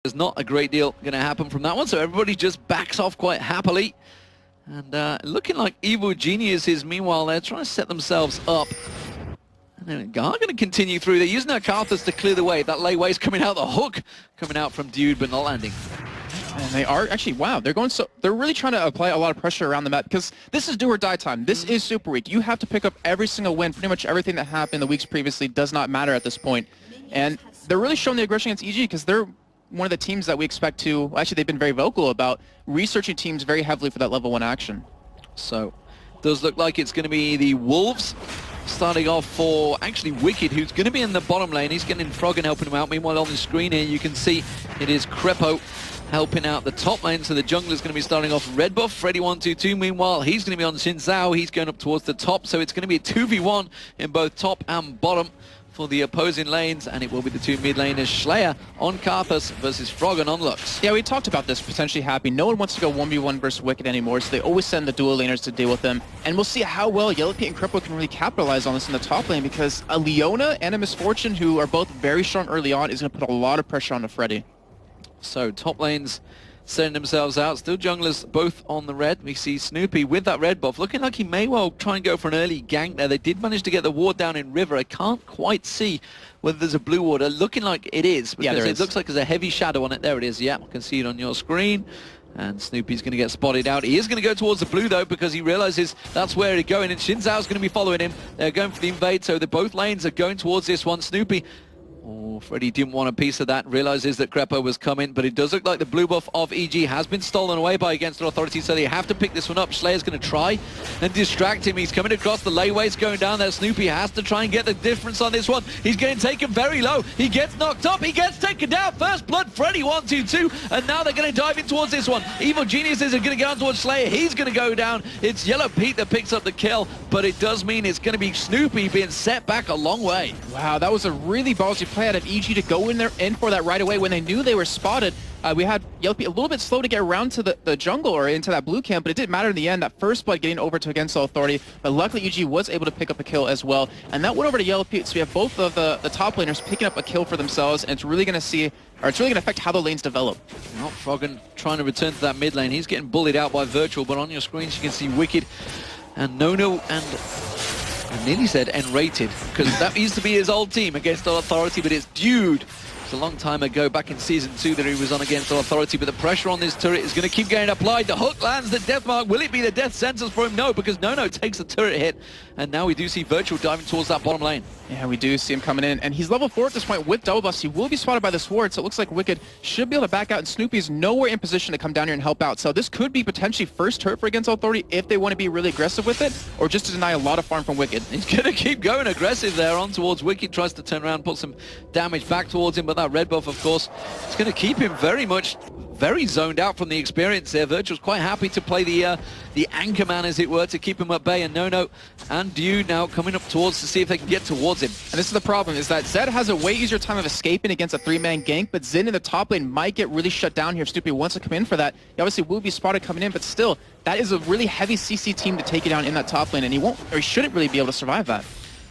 There's not a great deal going to happen from that one, so everybody just backs off quite happily. And looking like Evil Geniuses, meanwhile, they're trying to set themselves up. And they are going to continue through. They're using their Carthus to clear the way. That layway's coming out, the hook coming out from Dude, but not landing. And they are actually, wow, they're really trying to apply a lot of pressure around the map because this is do or die time. This is Super Week. You have to pick up every single win. Pretty much everything that happened the weeks previously does not matter at this point. And they're really showing the aggression against EG because they're one of the teams that we expect to, actually they've been very vocal about researching teams very heavily for that level 1 action. So, does look like it's going to be the Wolves starting off for actually Wicked, who's going to be in the bottom lane. He's getting Frog and helping him out. Meanwhile, on the screen here, you can see it is Crepo helping out the top lane. So the jungler's going to be starting off red buff, Freddy122. Meanwhile, he's going to be on Xin Zhao. He's going up towards the top. So it's going to be a 2v1 in both top and bottom for the opposing lanes, and it will be the two mid laners, Slayer on Carthus versus Froggen on Lux. Yeah, we talked about this potentially happening. No one wants to go 1v1 versus Wicked anymore, so they always send the dual laners to deal with them. And we'll see how well Yellow Pete and Crepo can really capitalize on this in the top lane, because a Leona and a Misfortune, who are both very strong early on, is going to put a lot of pressure on the Freddy. So top lanes setting themselves out. Still junglers both on the red. We see Snoopy with that red buff, looking like he may well try and go for an early gank there. They did manage to get the ward down in River. I can't quite see whether there's a blue ward. Looking like it is, because yeah, it looks like there's a heavy shadow on it. There it is. Yeah, I can see it on your screen. And Snoopy's going to get spotted out. He is going to go towards the blue, though, because he realizes that's where he's going. And Xin Zhao's going to be following him. They're going for the invade, so both lanes are going towards this one. Snoopy, oh, Freddy didn't want a piece of that, realizes that Crepo was coming, but it does look like the blue buff of EG has been stolen away by Against All Authority, so they have to pick this one up. Slayer's going to try and distract him. He's coming across the layways, going down there. Snoopy has to try and get the difference on this one. He's getting taken very low. He gets knocked up. He gets taken down. First blood, Freddy122, and now they're going to dive in towards this one. Evil Geniuses are going to go on towards Slayer. He's going to go down. It's Yellow Pete that picks up the kill, but it does mean it's going to be Snoopy being set back a long way. Wow, that was a really ballsy play out of EG to go in for that right away when they knew they were spotted. We had Yellow Pete a little bit slow to get around to the jungle or into that blue camp, but it didn't matter in the end. That first blood getting over to Against All Authority, but luckily EG was able to pick up a kill as well. And that went over to Yellow Pete, so we have both of the top laners picking up a kill for themselves, and it's really going to affect how the lanes develop. Not Froggen trying to return to that mid lane. He's getting bullied out by Virtual, but on your screens you can see Wicked and Nono and I nearly said N-rated, because that used to be his old team, Against All Authority, but it's Dude. A long time ago, back in Season 2, that he was on Against All Authority, but the pressure on this turret is going to keep getting applied. The hook lands the death mark. Will it be the death sentence for him? No, because Nono takes the turret hit, and now we do see Virtual diving towards that bottom lane. Yeah, we do see him coming in, and he's level 4 at this point with double buffs. He will be spotted by the sword, so it looks like Wicked should be able to back out, and Snoopy's nowhere in position to come down here and help out. So this could be potentially first turret for Against All Authority if they want to be really aggressive with it, or just to deny a lot of farm from Wicked. He's going to keep going aggressive there on towards Wicked, tries to turn around, put some damage back towards him, but that red buff, of course, it's going to keep him very zoned out from the experience there. Virtual's quite happy to play the anchor man, as it were, to keep him at bay, and Nono and Dude now coming up towards to see if they can get towards him. And this is the problem, is that Zed has a way easier time of escaping against a 3-man gank, but Zin in the top lane might get really shut down here if Snoopy wants to come in for that. He obviously will be spotted coming in, but still, that is a really heavy CC team to take you down in that top lane, and he shouldn't really be able to survive that.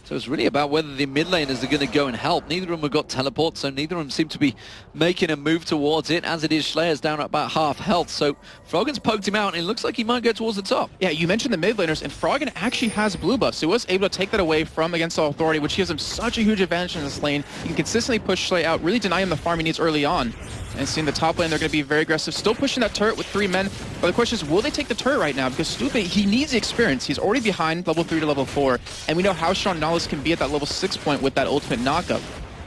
So it's really about whether the mid laners are going to go and help. Neither of them have got teleports, so neither of them seem to be making a move towards it. As it is, Slayer's down at about half health, so Froggen's poked him out, and it looks like he might go towards the top. Yeah, you mentioned the mid laners, and Froggen actually has blue buffs, so he was able to take that away from Against All Authority, which gives him such a huge advantage in this lane. He can consistently push Slayer out, really deny him the farm he needs early on. And seeing the top lane, they're going to be very aggressive, still pushing that turret with 3 men. But the question is, will they take the turret right now? Because Snoopy, he needs the experience. He's already behind level 3 to level 4, and we know how strong Nollis can be at that level 6 point with that ultimate knockup.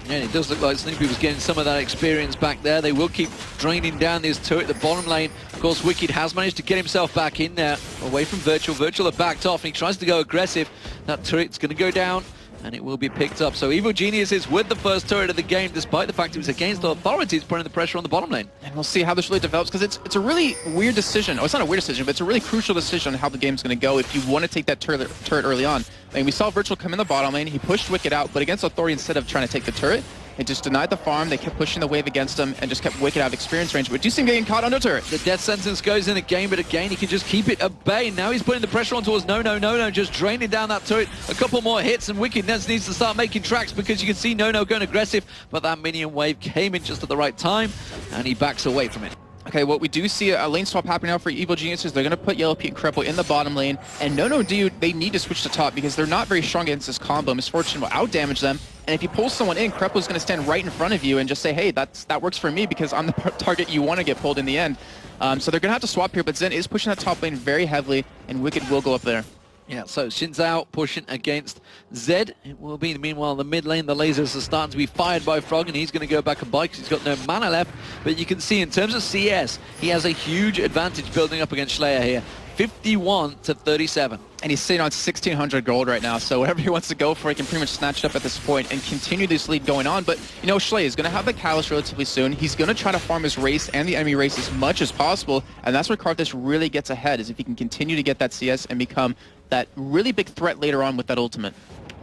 Yeah, it does look like Snoopy was getting some of that experience back there. They will keep draining down this turret, the bottom lane. Of course, Wicked has managed to get himself back in there, away from Virtual. Virtual have backed off, and he tries to go aggressive. That turret's going to go down, and it will be picked up. So Evil Genius is with the first turret of the game, despite the fact it was Against All Authorities putting the pressure on the bottom lane. And we'll see how this really develops, because it's a really weird decision. Oh, it's not a weird decision, but it's a really crucial decision on how the game's going to go if you want to take that turret early on. I mean, we saw Virtual come in the bottom lane, he pushed Wicked out, but Against Authority, instead of trying to take the turret, They just denied the farm, they kept pushing the wave against him, and just kept Wicked out of experience range. But do you see him getting caught under turret? The death sentence goes in again, but again, he can just keep it at bay. Now he's putting the pressure on towards No, just draining down that turret. A couple more hits, and Wicked needs to start making tracks because you can see No going aggressive, but that minion wave came in just at the right time, and he backs away from it. Okay, what we do see a lane swap happening now for Evil Geniuses. They're going to put Yellow Pete and Crepo in the bottom lane, and No dude, they need to switch to top because they're not very strong against this combo. Misfortune will out-damage them, and if you pull someone in, Crepo's going to stand right in front of you and just say, hey, that works for me because I'm the target you want to get pulled in the end. So they're going to have to swap here, but Zen is pushing that top lane very heavily, and Wicked will go up there. Yeah, so Xin Zhao pushing against Zed. It will be, meanwhile, the mid lane, the lasers are starting to be fired by Frog, and he's going to go back and buy because he's got no mana left. But you can see, in terms of CS, he has a huge advantage building up against Slayer here. 51 to 37. And he's sitting on 1,600 gold right now, so whatever he wants to go for, he can pretty much snatch it up at this point and continue this lead going on. But, you know, Schley is going to have the Catalyst relatively soon. He's going to try to farm his race and the enemy race as much as possible, and that's where Karthus really gets ahead, is if he can continue to get that CS and become that really big threat later on with that ultimate.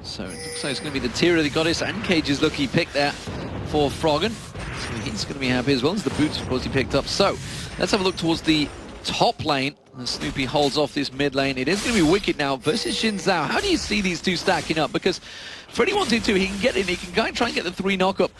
So it looks like it's going to be the Tier of the Goddess and Cage's lucky pick there for Froggen. So he's going to be happy as well as the boots, of course, he picked up. So let's have a look towards the top lane. As Snoopy holds off this mid lane. It is going to be Wicked now versus Xin Zhao. How do you see these two stacking up? Because for anyone to he can get in, he can try and get the 3 knock-up,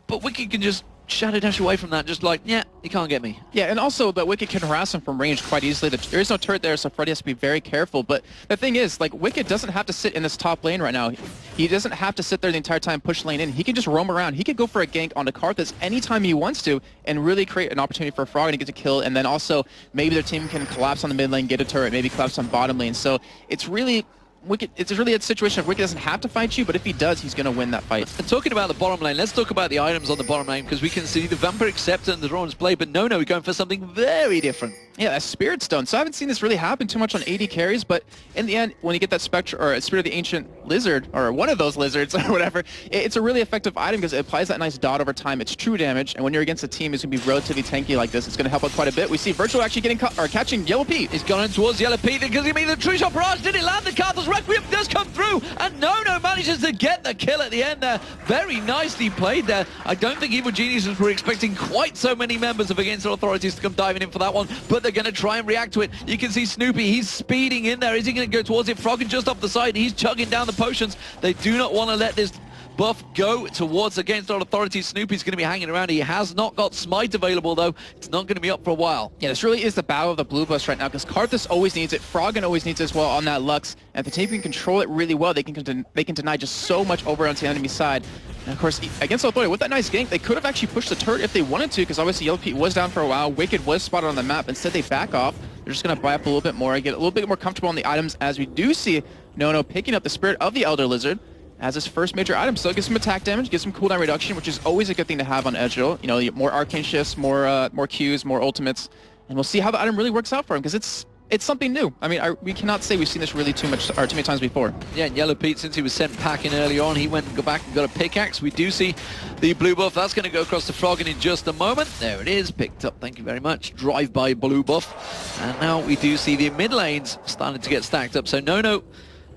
but Wicked can just shadow dash away from that, just like, yeah, you can't get me. Yeah, and also, but Wicked can harass him from range quite easily. There is no turret there, so Freddy has to be very careful. But the thing is, like, Wicked doesn't have to sit in this top lane right now. He doesn't have to sit there the entire time, push lane in. He can just roam around. He can go for a gank onto Karthus anytime he wants to and really create an opportunity for Frog to get a kill. And then also, maybe their team can collapse on the mid lane, get a turret, maybe collapse on bottom lane. So it's really... Wicked, it's really a situation of Wicked doesn't have to fight you, but if he does, he's going to win that fight. And talking about the bottom lane, let's talk about the items on the bottom lane, because we can see the Vampire Acceptor and the Roran's play, but No, we're going for something very different. Yeah, a Spirit Stone. So I haven't seen this really happen too much on AD carries, but in the end, when you get that Spectre or Spirit of the Ancient Lizard, or one of those lizards or whatever, it's a really effective item because it applies that nice dot over time. It's true damage, and when you're against a team who's going to be relatively tanky like this, it's going to help out quite a bit. We see Virtual actually getting catching Yellow Pete. He's gone in towards Yellow Pete because he made the True Shot Barrage. Did it land? The Karthus Requiem does come through, and No manages to get the kill at the end there. Very nicely played there. I don't think Evil Geniuses were expecting quite so many members of Against All Authorities to come diving in for that one, but they're going to try and react to it. You can see Snoopy, he's speeding in there. Is he going to go towards it? Froggen just off the side. He's chugging down the potions. They do not want to let this buff go towards Against All Authorities. Snoopy's going to be hanging around. He has not got Smite available, though. It's not going to be up for a while. Yeah, this really is the battle of the blue buffs right now, because Karthus always needs it. Froggen always needs it as well on that Lux. And if the team can control it really well, they can deny just so much over onto the enemy side. And of course, Against All Authority, with that nice gank, they could have actually pushed the turret if they wanted to, because obviously Yellow Pete was down for a while. Wicked was spotted on the map. Instead, they back off. They're just going to buy up a little bit more, get a little bit more comfortable on the items, as we do see No picking up the Spirit of the Elder Lizard as his first major item. So it gives some attack damage, gives some cooldown reduction, which is always a good thing to have on Edgel. You know, more arcane shifts, more Qs, more ultimates, and we'll see how the item really works out for him, because it's something new. I mean, we cannot say we've seen this really too many times before. Yeah, and Yellow Pete, since he was sent packing early on, he went and got back and got a pickaxe. We do see the blue buff. That's going to go across to Froggen in just a moment. There it is, picked up. Thank you very much. Drive-by blue buff. And now we do see the mid lanes starting to get stacked up. So No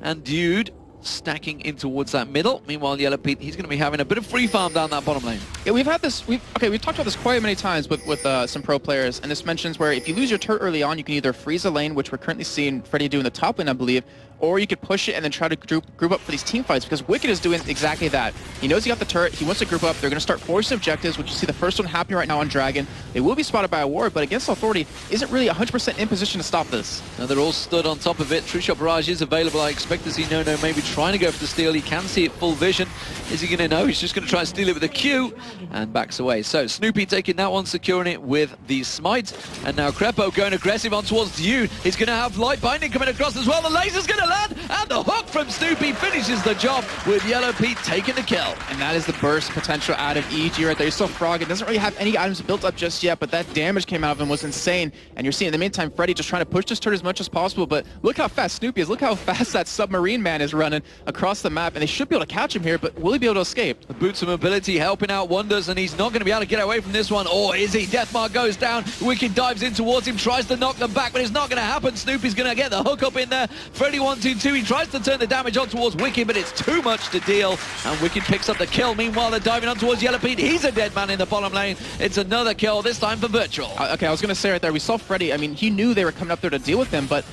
and Dude stacking in towards that middle. Meanwhile, Yellow Pete, he's going to be having a bit of free farm down that bottom lane. Yeah, we've talked about this quite many times with some pro players, and this mentions where if you lose your turret early on, you can either freeze a lane, which we're currently seeing Freddy do in the top lane, I believe, or you could push it and then try to group up for these team fights, because Wicked is doing exactly that. He knows he got the turret, he wants to group up, they're going to start forcing objectives, which you see the first one happening right now on Dragon. They will be spotted by a ward, but Against Authority isn't really 100% in position to stop this. Now they're all stood on top of it. True Shot Barrage is available. I expect to see No maybe trying to go for the steal. He can see it full vision. Is he going to know? He's just going to try and steal it with a Q and backs away. So Snoopy taking that one, securing it with the Smite. And now Crepo going aggressive on towards Dude. He's going to have Light Binding coming across as well. The laser's going to land, and the hook from Snoopy finishes the job with Yellow Pete taking the kill. And that is the burst potential out of EG right there. You're still Frog. It doesn't really have any items built up just yet, but that damage came out of him was insane. And you're seeing in the meantime Freddy just trying to push this turret as much as possible, but look how fast Snoopy is. Look how fast that submarine man is running. coming across the map, and they should be able to catch him here, but will he be able to escape? The boots of mobility helping out wonders, and he's not going to be able to get away from this one. Or is he? Deathmark goes down. Wicked dives in towards him, tries to knock them back, but it's not going to happen. Snoopy's going to get the hook up in there. Freddy122, he tries to turn the damage on towards Wicked, but it's too much to deal, and Wicked picks up the kill. Meanwhile, they're diving on towards Yellow Pete. He's a dead man in the bottom lane. It's another kill, this time for Virtual. Okay, I was going to say right there, we saw Freddy. I mean, he knew they were coming up there to deal with him, but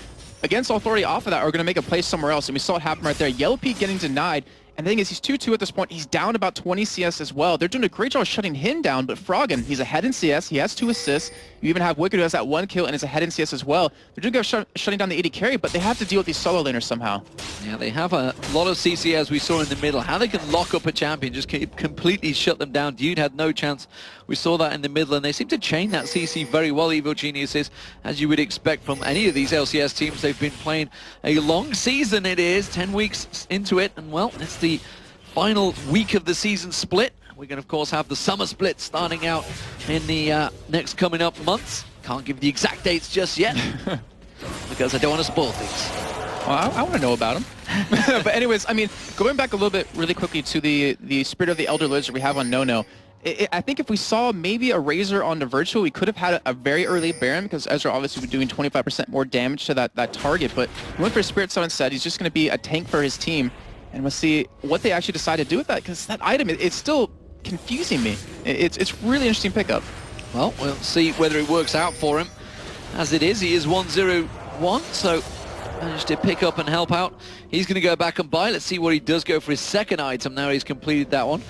against Authority off of that, we're going to make a play somewhere else, and we saw it happen right there. Yellow Pete getting denied, and the thing is, he's 2-2 at this point. He's down about 20 CS as well. They're doing a great job shutting him down, but Froggen, he's ahead in CS. He has 2 assists. You even have Wicked, who has that 1 kill and is ahead in CS as well. They're doing good shutting down the AD carry, but they have to deal with these solo laners somehow. Yeah, they have a lot of CC as we saw in the middle. How they can lock up a champion, just completely shut them down. Dude had no chance. We saw that in the middle, and they seem to chain that CC very well, Evil Geniuses, as you would expect from any of these LCS teams. They've been playing a long season, it is, 10 weeks into it, and well, it's the final week of the season split. We're going to, of course, have the summer split starting out in the next coming up months. Can't give the exact dates just yet because I don't want to spoil things. Well, I want to know about them. But anyways, I mean, going back a little bit really quickly to the Spirit of the Elder Lizard we have on No-No, I think if we saw maybe a Razor on the Virtual, we could have had a very early Baron, because Ezra obviously was doing 25% more damage to that target, but we went for Spirit, so instead he's just going to be a tank for his team, and we'll see what they actually decide to do with that, because that item, it's still confusing me. It's really interesting pickup. Well, we'll see whether it works out for him. As it is, he is 1-0-1, so managed to pick up and help out. He's going to go back and buy. Let's see what he does go for his second item now he's completed that one.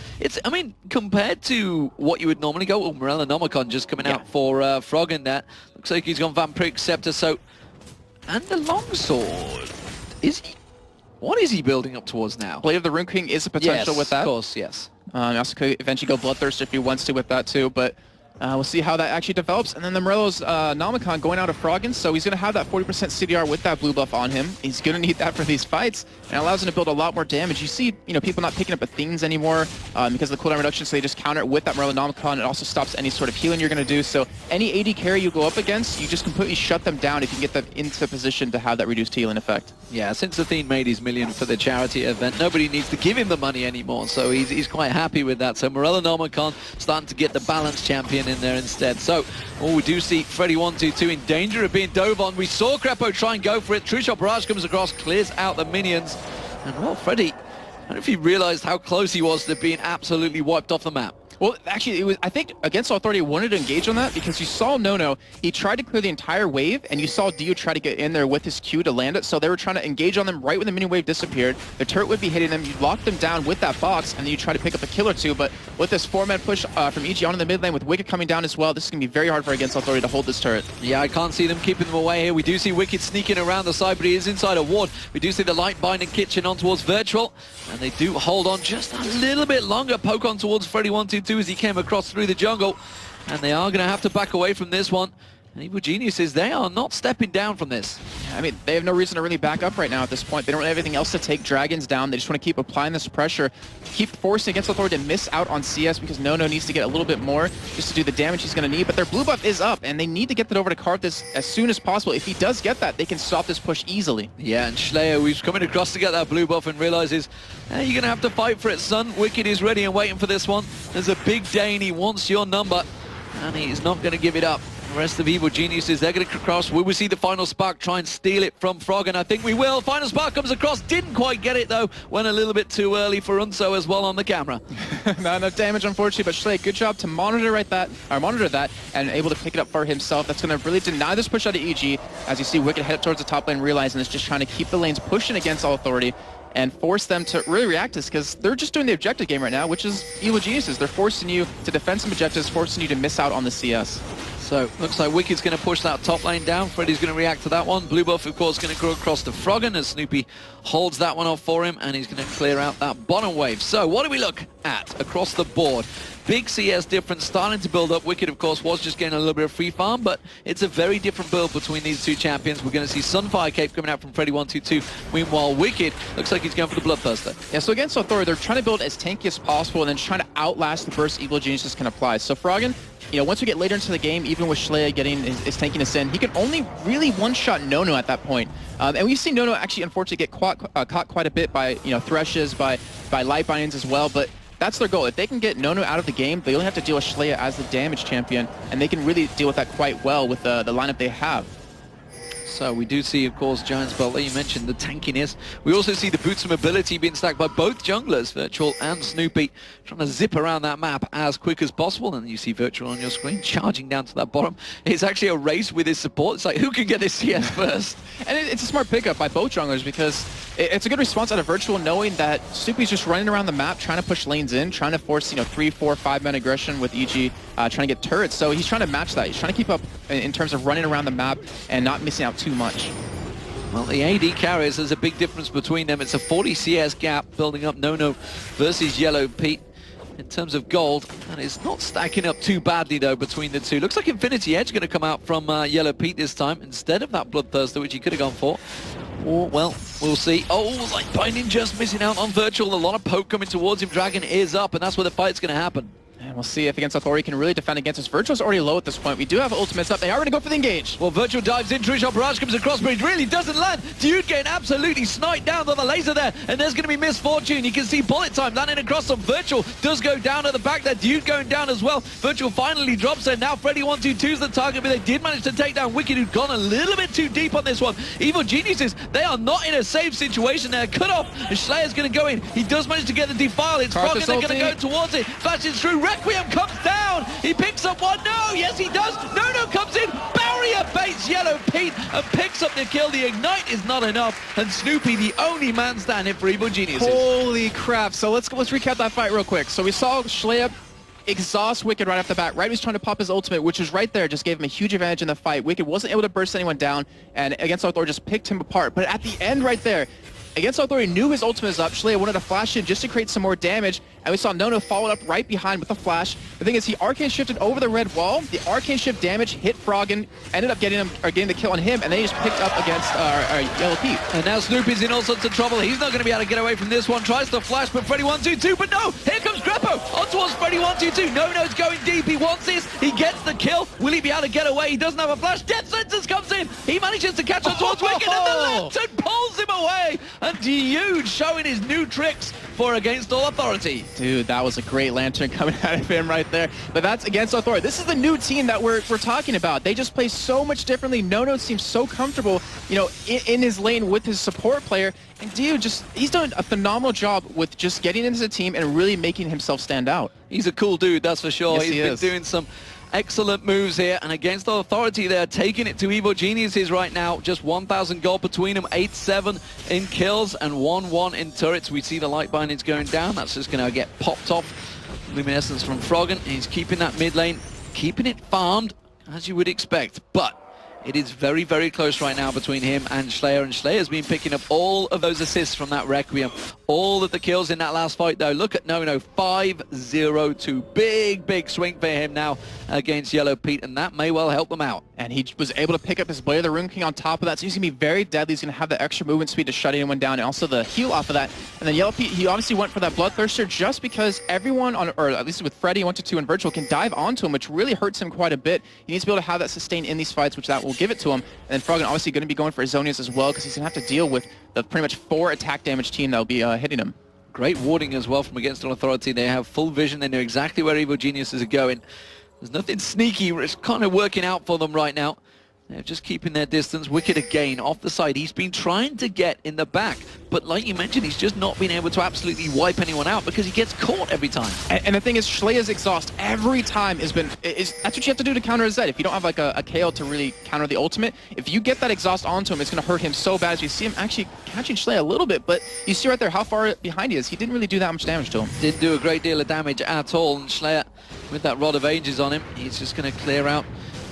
I mean, compared to what you would normally go, oh, Morella Nomicon just coming out for Froggen there. Looks like he's gone Vampiric Scepter, so... And the longsword. Is he... What is he building up towards now? Blade of the Rune King is a potential with that. Of course, yes. He also could eventually go Bloodthirster if he wants to with that too, but we'll see how that actually develops. And then the Morello's Nomicon going out of Froggen, so he's going to have that 40% CDR with that blue buff on him. He's going to need that for these fights, and it allows him to build a lot more damage. You see, people not picking up Athenes anymore because of the cooldown reduction, so they just counter it with that Morello Nomicon. It also stops any sort of healing you're going to do, so any AD carry you go up against, you just completely shut them down if you can get them into position to have that reduced healing effect. Yeah, since Athene made his million for the charity event, nobody needs to give him the money anymore, so he's quite happy with that. So Morello Nomicon starting to get the balanced champion in there instead. So, we do see Freddy122 in danger of being dove on. We saw Crepo try and go for it. True Shot Barrage comes across, clears out the minions. And well, Freddy, I don't know if he realized how close he was to being absolutely wiped off the map. Well, actually, it was, I think Against Authority wanted to engage on that because you saw No-No, he tried to clear the entire wave, and you saw Dio try to get in there with his Q to land it, so they were trying to engage on them right when the mini wave disappeared. The turret would be hitting them, you lock them down with that box, and then you try to pick up a kill or two, but with this 4-man push from EG on in the mid lane with Wicked coming down as well, this is going to be very hard for Against Authority to hold this turret. Yeah, I can't see them keeping them away here. We do see Wicked sneaking around the side, but he is inside a ward. We do see the light binding Kitchen on towards Virtual, and they do hold on just a little bit longer. Poke on towards Freddy122 as he came across through the jungle, and they are going to have to back away from this one. And Evil Geniuses, they are not stepping down from this. I mean, they have no reason to really back up right now at this point. They don't really have anything else to take Dragons down. They just want to keep applying this pressure, keep forcing Against Authority to miss out on CS because No-No needs to get a little bit more just to do the damage he's going to need. But their blue buff is up, and they need to get that over to Karthus as soon as possible. If he does get that, they can stop this push easily. Yeah, and Schleyer, who's coming across to get that blue buff and realizes, you're going to have to fight for it, son. Wicked is ready and waiting for this one. There's a big Dane, he wants your number, and he's not going to give it up. The rest of Evil Geniuses, they're going to cross. Will we see the Final Spark try and steal it from Froggen? I think we will. Final Spark comes across. Didn't quite get it, though. Went a little bit too early for Unso as well on the camera. Not enough damage, unfortunately, but Schley, good job to monitor that, and able to pick it up for himself. That's going to really deny this push out of EG. As you see, Wicked head towards the top lane, realizing it's just trying to keep the lanes pushing against All Authority and force them to really react to this, because they're just doing the objective game right now, which is Evil Geniuses. They're forcing you to defend some objectives, forcing you to miss out on the CS. So, looks like Wicked's going to push that top lane down. Freddy's going to react to that one. Blue buff, of course, going to go across to Froggen as Snoopy holds that one off for him, and he's going to clear out that bottom wave. So, what do we look at across the board? big CS difference starting to build up. Wicked, of course, was just getting a little bit of free farm, but it's a very different build between these two champions. We're going to see Sunfire Cape coming out from Freddy122. Meanwhile, Wicked looks like he's going for the Bloodthirster. Yeah, so against Authority, they're trying to build as tanky as possible and then trying to outlast the burst Evil Geniuses can apply. So Froggen, you know, once we get later into the game, even with Schleia getting his tankiness in, he can only really one-shot Nono at that point. And we've seen Nono actually, unfortunately, get caught quite a bit by, you know, Threshes, by light bindings as well. But that's their goal. If they can get Nono out of the game, they only have to deal with Schleia as the damage champion, and they can really deal with that quite well with the lineup they have. So we do see, of course, Giants Belt, like you mentioned, the tankiness. We also see the boots of mobility being stacked by both junglers, Virtual and Snoopy, trying to zip around that map as quick as possible. And you see Virtual on your screen charging down to that bottom. It's actually a race with his support. It's like, who can get this CS first? And it's a smart pickup by both junglers because it's a good response out of Virtual, knowing that Snoopy's just running around the map, trying to push lanes in, trying to force, you know, 3, 4, 5-man aggression with EG, trying to get turrets. So he's trying to match that. He's trying to keep up in terms of running around the map and not missing out too much. Well, the AD carries, there's a big difference between them. It's a 40 CS gap building up Nono versus Yellow Pete. In terms of gold, and it's not stacking up too badly, though, between the two. Looks like Infinity Edge going to come out from Yellow Pete this time, instead of that Bloodthirster, which he could have gone for. Or, well, we'll see. Oh, like Binding just missing out on Virtual. A lot of poke coming towards him. Dragon is up, and that's where the fight's going to happen. And we'll see if against Authority can really defend against us. Virtual's already low at this point. We do have ultimates up. They are going to go for the engage. Well, Virtual dives in. Trish Barrage comes across, but it really doesn't land. Dude getting absolutely sniped down on the laser there. And there's going to be misfortune. You can see bullet time landing across on Virtual. Does go down at the back there. Dude going down as well. Virtual finally drops there. Now Freddy122's the target, but they did manage to take down Wicked, who'd gone a little bit too deep on this one. Evil Geniuses, they are not in a safe situation there. Cut off. And Schleier's going to go in. He does manage to get the defile. It's Froggen, they're going to go towards it. Flashes through. Requiem comes down. He picks up one. No, yes he does. No comes in. Barrier baits Yellow Pete and picks up the kill. The ignite is not enough, and Snoopy the only man standing for Evil Geniuses. Holy crap. So let's recap that fight real quick. So we saw Schleia exhaust Wicked right off the bat. Right, he was trying to pop his ultimate, which was right there, just gave him a huge advantage in the fight. Wicked wasn't able to burst anyone down, and against Authority just picked him apart. But at the end right there, against Authority knew his ultimate was up. Schleia wanted to flash in just to create some more damage, and we saw Nono follow up right behind with a flash. The thing is, he arcane shifted over the red wall. The arcane shift damage hit Froggen, ended up getting the kill on him, and then he just picked up against Yellow Pete. And now Snoopy's in all sorts of trouble. He's not going to be able to get away from this one. Tries to flash, but Freddy122, but no! Here comes Greppo on towards Freddy122. Nono's going deep. He wants this. He gets the kill. Will he be able to get away? He doesn't have a flash. Death Sentence comes in. He manages to catch on towards Wicked, and the Lantern pulls him away. And Huge showing his new tricks for Against All Authority. Dude, that was a great Lantern coming out of him right there. But that's Against Authority. This is the new team that we're talking about. They just play so much differently. Nono seems so comfortable, you know, in his lane with his support player. And dude, he's done a phenomenal job with just getting into the team and really making himself stand out. He's a cool dude, that's for sure. Yes, He's been doing some excellent moves here, and Against the Authority, they're taking it to Evil Geniuses right now. Just 1,000 gold between them, 8-7 in kills and 1-1 in turrets. We see the light bindings going down. That's just going to get popped off. Luminescence from Froggen. He's keeping that mid lane, keeping it farmed, as you would expect. But it is very, very close right now between him and Schleia, and Schleier's been picking up all of those assists from that Requiem. All of the kills in that last fight, though. Look at Nono, 5-0-2. Big swing for him now against Yellow Pete, and that may well help them out. And he was able to pick up his Blade of the Rune King on top of that, so he's going to be very deadly. He's going to have the extra movement speed to shut anyone down, and also the heal off of that. And then Yellow Pete, he obviously went for that Bloodthirster just because everyone, or at least with Freddy, 1-2, and Virtual, can dive onto him, which really hurts him quite a bit. He needs to be able to have that sustain in these fights, which that will give it to him. And then Froggen obviously going to be going for Zonias as well, because he's going to have to deal with the pretty much 4 attack damage team that will be hitting him. Great warding as well from Against All Authority. They have full vision. They know exactly where Evil Geniuses are going. There's nothing sneaky. It's kind of working out for them right now. They're just keeping their distance. Wicked again off the side. He's been trying to get in the back, but like you mentioned, he's just not been able to absolutely wipe anyone out because he gets caught every time. And the thing is, Schleia's exhaust every time that's what you have to do to counter a Zed. If you don't have like a KO to really counter the ultimate, if you get that exhaust onto him, it's going to hurt him so bad. As you see him actually catching Schleia a little bit, but you see right there how far behind he is. He didn't really do that much damage to him. Didn't do a great deal of damage at all, and Schleia, with that Rod of Ages on him, he's just going to clear out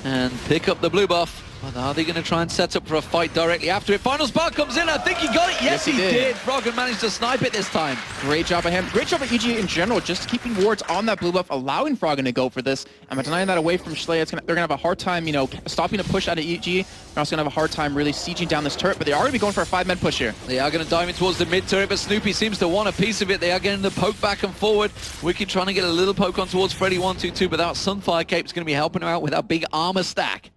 and pick up the blue buff. But are they going to try and set up for a fight directly after it? Final Spark comes in. I think he got it. Yes, he did. Froggen managed to snipe it this time. Great job by him. Great job by EG in general, just keeping wards on that blue buff, allowing Froggen to go for this. And by denying that away from Schley, they're going to have a hard time, you know, stopping a push out of EG. They're also going to have a hard time really sieging down this turret, but they are going to be going for a 5-man push here. They are going to dive in towards the mid turret, but Snoopy seems to want a piece of it. They are getting the poke back and forward. Wicked trying to get a little poke on towards Freddy 122, but that Sunfire Cape is going to be helping him out with that big armor stack.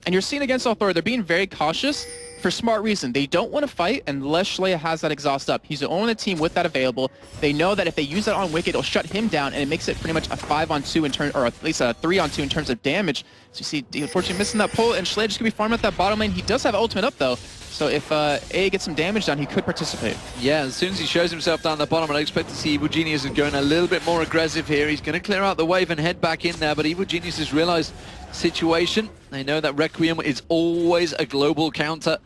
And you're seeing against Authority, they're being very cautious for smart reason. They don't want to fight unless Schleia has that exhaust up. He's the only team with that available. They know that if they use that on Wicked, it'll shut him down, and it makes it pretty much a 5-on-2 in turn, or at least a 3-on-2 in terms of damage. So you see, unfortunately, missing that pull, and Schleia just gonna be farming at that bottom lane. He does have ultimate up though, so if A gets some damage done, he could participate. Yeah, as soon as he shows himself down the bottom, I expect to see Evil Genius is going a little bit more aggressive here. He's going to clear out the wave and head back in there, but Evil Genius has realized situation. They know that Requiem is always a global counter,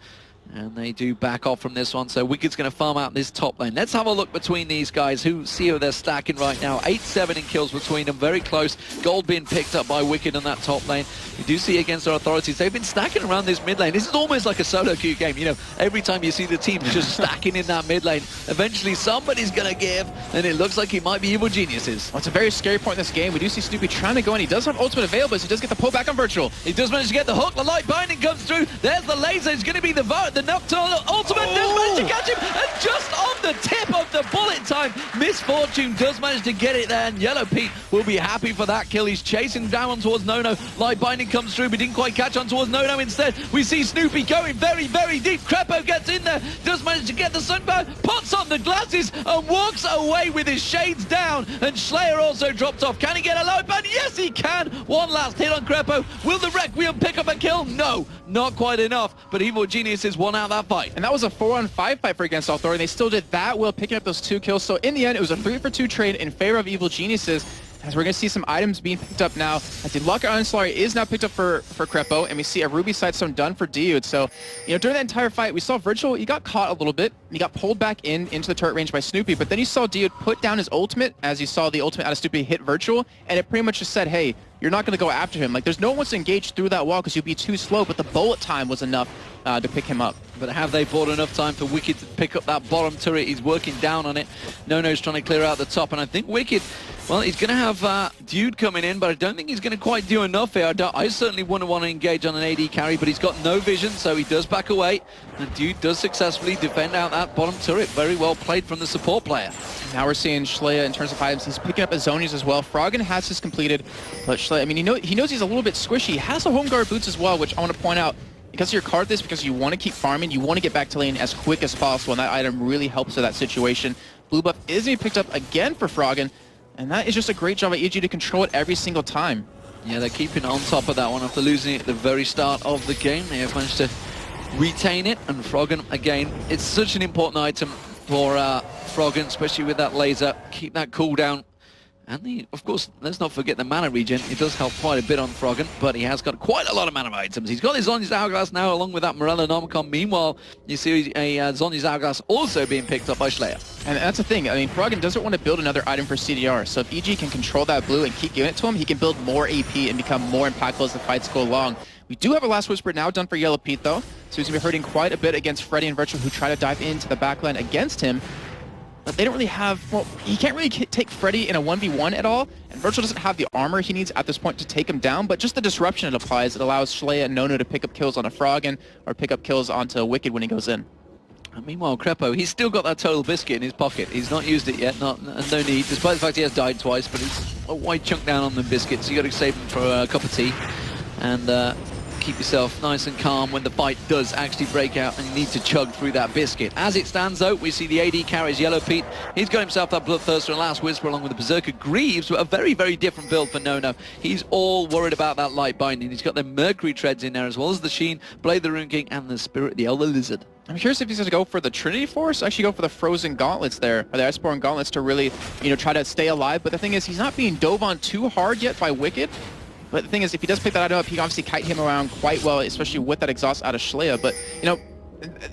and they do back off from this one. So Wicked's going to farm out this top lane. Let's have a look between these guys. Who see who they're stacking right now. 8-7 in kills between them. Very close. Gold being picked up by Wicked on that top lane. You do see against our authorities, they've been stacking around this mid lane. This is almost like a solo queue game. You know, every time you see the team just stacking in that mid lane, eventually somebody's going to give, and it looks like it might be Evil Geniuses. Well, it's a very scary point in this game. We do see Snoopy trying to go in. He does have ultimate available, so he does get the pull back on Virtual. He does manage to get the hook. The light binding comes through. There's the laser. It's going to be the Nocturnal ultimate. Does manage to catch him, and just on the tip of the bullet time, Misfortune does manage to get it there, and Yellow Pete will be happy for that kill. He's chasing down towards Nono. Light binding comes through, but didn't quite catch on towards Nono. Instead, we see Snoopy going very, very deep. Crepo gets in there, does manage to get the sunburn, puts on the glasses, and walks away with his shades down. And Schleia also dropped off. Can he get a light bind? Yes, he can. One last hit on Crepo. Will the Requiem pick up a kill? No, not quite enough. But Evil Geniuses won out that fight. And that was a 4-on-5 fight for Against Authority. They still did that well, picking up those 2 kills. So in the end, it was a 3-for-2 trade in favor of Evil Geniuses. As we're going to see some items being picked up now. As the Luck Onslaught is now picked up for Crepo, and we see a Ruby Sightstone done for Dude. So, you know, during that entire fight, we saw Virtual, he got caught a little bit. He got pulled back into the turret range by Snoopy, but then you saw Dude put down his ultimate, as you saw the ultimate out of Snoopy hit Virtual, and it pretty much just said, hey, you're not going to go after him. Like, there's no one to engage through that wall because you'll be too slow, but the bullet time was enough to pick him up. But have they bought enough time for Wicked to pick up that bottom turret? He's working down on it. Nono's trying to clear out the top, and I think Wicked, well, he's going to have Dude coming in, but I don't think he's going to quite do enough here. I certainly wouldn't want to engage on an AD carry, but he's got no vision, so he does back away, and Dude does successfully defend out that bottom turret. Very well played from the support player. Now we're seeing Schleia in terms of items. He's picking up Azonias as well. Froggen has his completed, but Schleia, I mean, he knows he's a little bit squishy. He has the home guard boots as well, which I want to point out. Because you're card this, because you want to keep farming, you want to get back to lane as quick as possible, and that item really helps with that situation. Blue buff is being picked up again for Froggen, and that is just a great job by EG to control it every single time. Yeah, they're keeping on top of that one after losing it at the very start of the game. They have managed to retain it, and Froggen, again, it's such an important item for Froggen, especially with that laser. Keep that cooldown. And of course, let's not forget the mana regen. It does help quite a bit on Froggen, but he has got quite a lot of mana items. He's got his Zonya's Hourglass now, along with that Morella Nomicon. Meanwhile, you see a Zonya's Hourglass also being picked up by Schleia. And that's the thing. I mean, Froggen doesn't want to build another item for CDR. So if EG can control that blue and keep giving it to him, he can build more AP and become more impactful as the fights go along. We do have a Last Whisper now done for Yellow Pete, though. So he's going to be hurting quite a bit against Freddy and Virtual, who try to dive into the backline against him. But they don't really have, well, he can't really take Freddy in a 1v1 at all, and Virtual doesn't have the armor he needs at this point to take him down, but just the disruption it applies, it allows Schleia and Nono to pick up kills on a Froggen, or pick up kills onto Wicked when he goes in. And meanwhile, Crepo, he's still got that Total Biscuit in his pocket. He's not used it yet, no need, despite the fact he has died twice, but he's a wide chunk down on the biscuits, so you got to save him for a cup of tea, and keep yourself nice and calm when the fight does actually break out and you need to chug through that biscuit. As it stands though, we see the AD carries Yellow Pete. He's got himself that Bloodthirster and Last Whisper along with the Berserker Greaves, but a very, very different build for Nono. He's all worried about that light binding. He's got the Mercury Treads in there as well as the Sheen, Blade the Rune King, and the Spirit, the Elder Lizard. I'm curious if he's going to go for the Trinity Force, actually go for the Frozen Gauntlets there, or the Iceborne Gauntlets to really, you know, try to stay alive. But the thing is, he's not being dove on too hard yet by Wicked. But the thing is, if he does pick that item up, he can obviously kite him around quite well, especially with that exhaust out of Schleia. But, you know,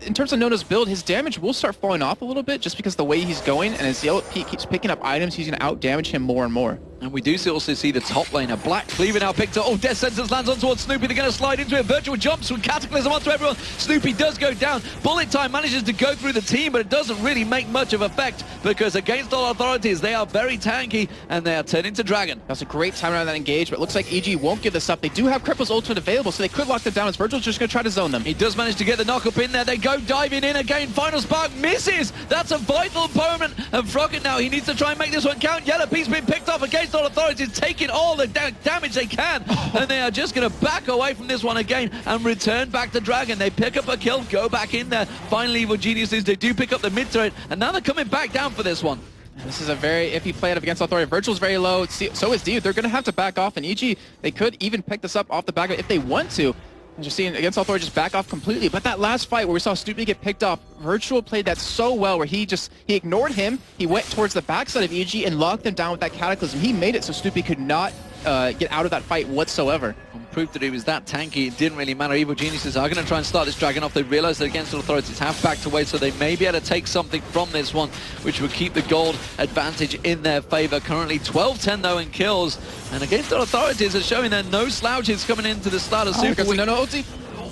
in terms of Nono's build, his damage will start falling off a little bit just because the way he's going, and as Yellow Pete keeps picking up items, he's going to out-damage him more and more. And we do also see the top laner, Black Cleaver now picked up. Oh, Death Sentence lands on towards Snoopy. They're going to slide into it. Virtual jumps with Cataclysm onto everyone. Snoopy does go down. Bullet Time manages to go through the team, but it doesn't really make much of effect because against all authorities, they are very tanky and they are turning to Dragon. That's a great time around that engage, but it looks like EG won't give this up. They do have Cripple's ultimate available, so they could lock them down as Virgil's just going to try to zone them. He does manage to get the knock up in there. They go diving in again. Final Spark misses. That's a vital opponent. And Froggen now, he needs to try and make this one count. Yellow Pete's been picked off against all authorities, taking all the damage they can. And they are just going to back away from this one again and return back to Dragon. They pick up a kill, go back in there. Finally, Evil Geniuses, they do pick up the mid turret, and now they're coming back down for this one. This is a very iffy play out against Authority. Virtual's very low, so is D. They're going to have to back off, and EG, they could even pick this up off the back if they want to. And you're seeing against Authority just back off completely. But that last fight where we saw Snoopy get picked off, Virtual played that so well where he ignored him, he went towards the backside of EG and locked him down with that Cataclysm. He made it so Snoopy could not get out of that fight whatsoever. Proved that he was that tanky, it didn't really matter. Evil Geniuses are going to try and start this Dragon off. They realize that against all authorities have backed away, so they may be able to take something from this one, which would keep the gold advantage in their favor. Currently 12-10 though in kills, and against all authorities are showing there no slouches coming into the start of Super Week. No ulti.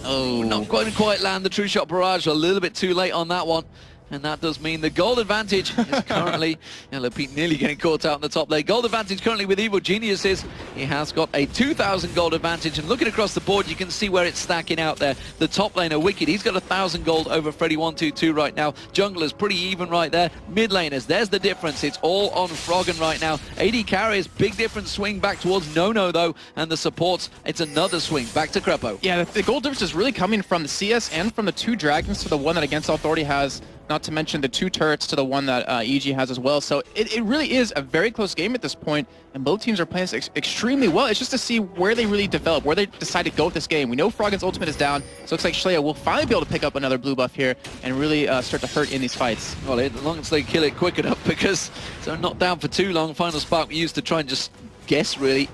Oh, not going to quite land the True Shot Barrage. A little bit too late on that one. And that does mean the gold advantage is currently, Yellow Pete nearly getting caught out on the top there. Gold advantage currently with Evil Geniuses. He has got a 2,000 gold advantage. And looking across the board, you can see where it's stacking out there. The top laner, Wicked, he's got 1,000 gold over Freddy122 right now. Jungler's pretty even right there. Mid laners, there's the difference. It's all on Froggen right now. AD carries, big difference swing back towards Nono though. And the supports, it's another swing back to Crepo. Yeah, the gold difference is really coming from the CS and from the 2 dragons to the one that Against Authority has. Not to mention the 2 turrets to the one that EG has as well. So it really is a very close game at this point, and both teams are playing this extremely well. It's just to see where they really develop, where they decide to go with this game. We know Froggen's ultimate is down, so it looks like Schleya will finally be able to pick up another blue buff here and really start to hurt in these fights. Well, as long as they kill it quick enough, because they're not down for too long. Final Spark we used to try and just guess, really.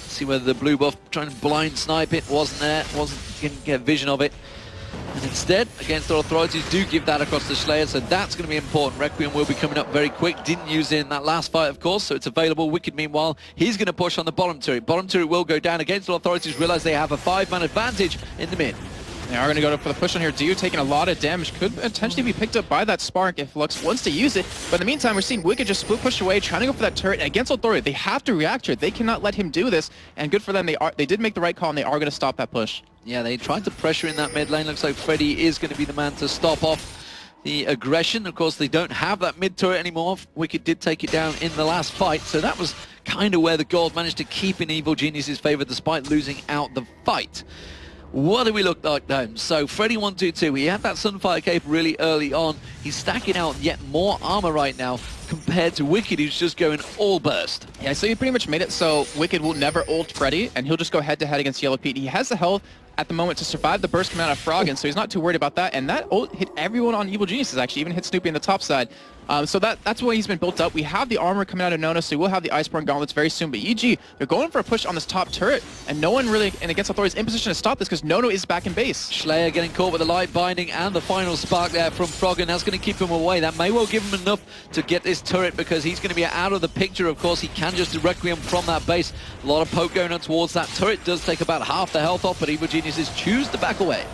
See whether the blue buff, trying to blind snipe it, wasn't there, didn't get vision of it. And instead, against all authorities, do give that across the Schleya, so that's going to be important. Requiem will be coming up very quick. Didn't use it in that last fight, of course, so it's available. Wicked, meanwhile, he's going to push on the bottom turret. Bottom turret will go down. Against all authorities, realize they have a 5-man advantage in the mid. They are going to go for the push on here. Dio taking a lot of damage. Could potentially be picked up by that Spark if Lux wants to use it. But in the meantime, we're seeing Wicked just split push away, trying to go for that turret. And against Authority, they have to react to it. They cannot let him do this. And good for them. They did make the right call, and they are going to stop that push. Yeah, they tried to pressure in that mid lane. Looks like Freddy is going to be the man to stop off the aggression. Of course, they don't have that mid turret anymore. Wicked did take it down in the last fight. So that was kind of where the gold managed to keep in Evil Genius's favor despite losing out the fight. What do we look like then? So Freddy122, he had that Sunfire cape really early on. He's stacking out yet more armor right now compared to Wicked, who's just going all burst. Yeah, so he pretty much made it so Wicked will never ult Freddy, and he'll just go head-to-head against Yellow Pete. He has the health at the moment to survive the burst coming out of Froggen, so he's not too worried about that. And that ult hit everyone on Evil Geniuses, actually, even hit Snoopy on the top side. So that's why he's been built up. We have the armor coming out of Nono, so we'll have the Iceborne Gauntlets very soon. But EG, they're going for a push on this top turret, and no one really, and Against Authority, is in position to stop this because Nono is back in base. Schleya getting caught with the light binding and the final spark there from Froggen. That's going to keep him away. That may well give him enough to get this turret because he's going to be out of the picture. Of course, he can just do Requiem from that base. A lot of poke going on towards that turret. Does take about half the health off, but Evil Geniuses choose to back away.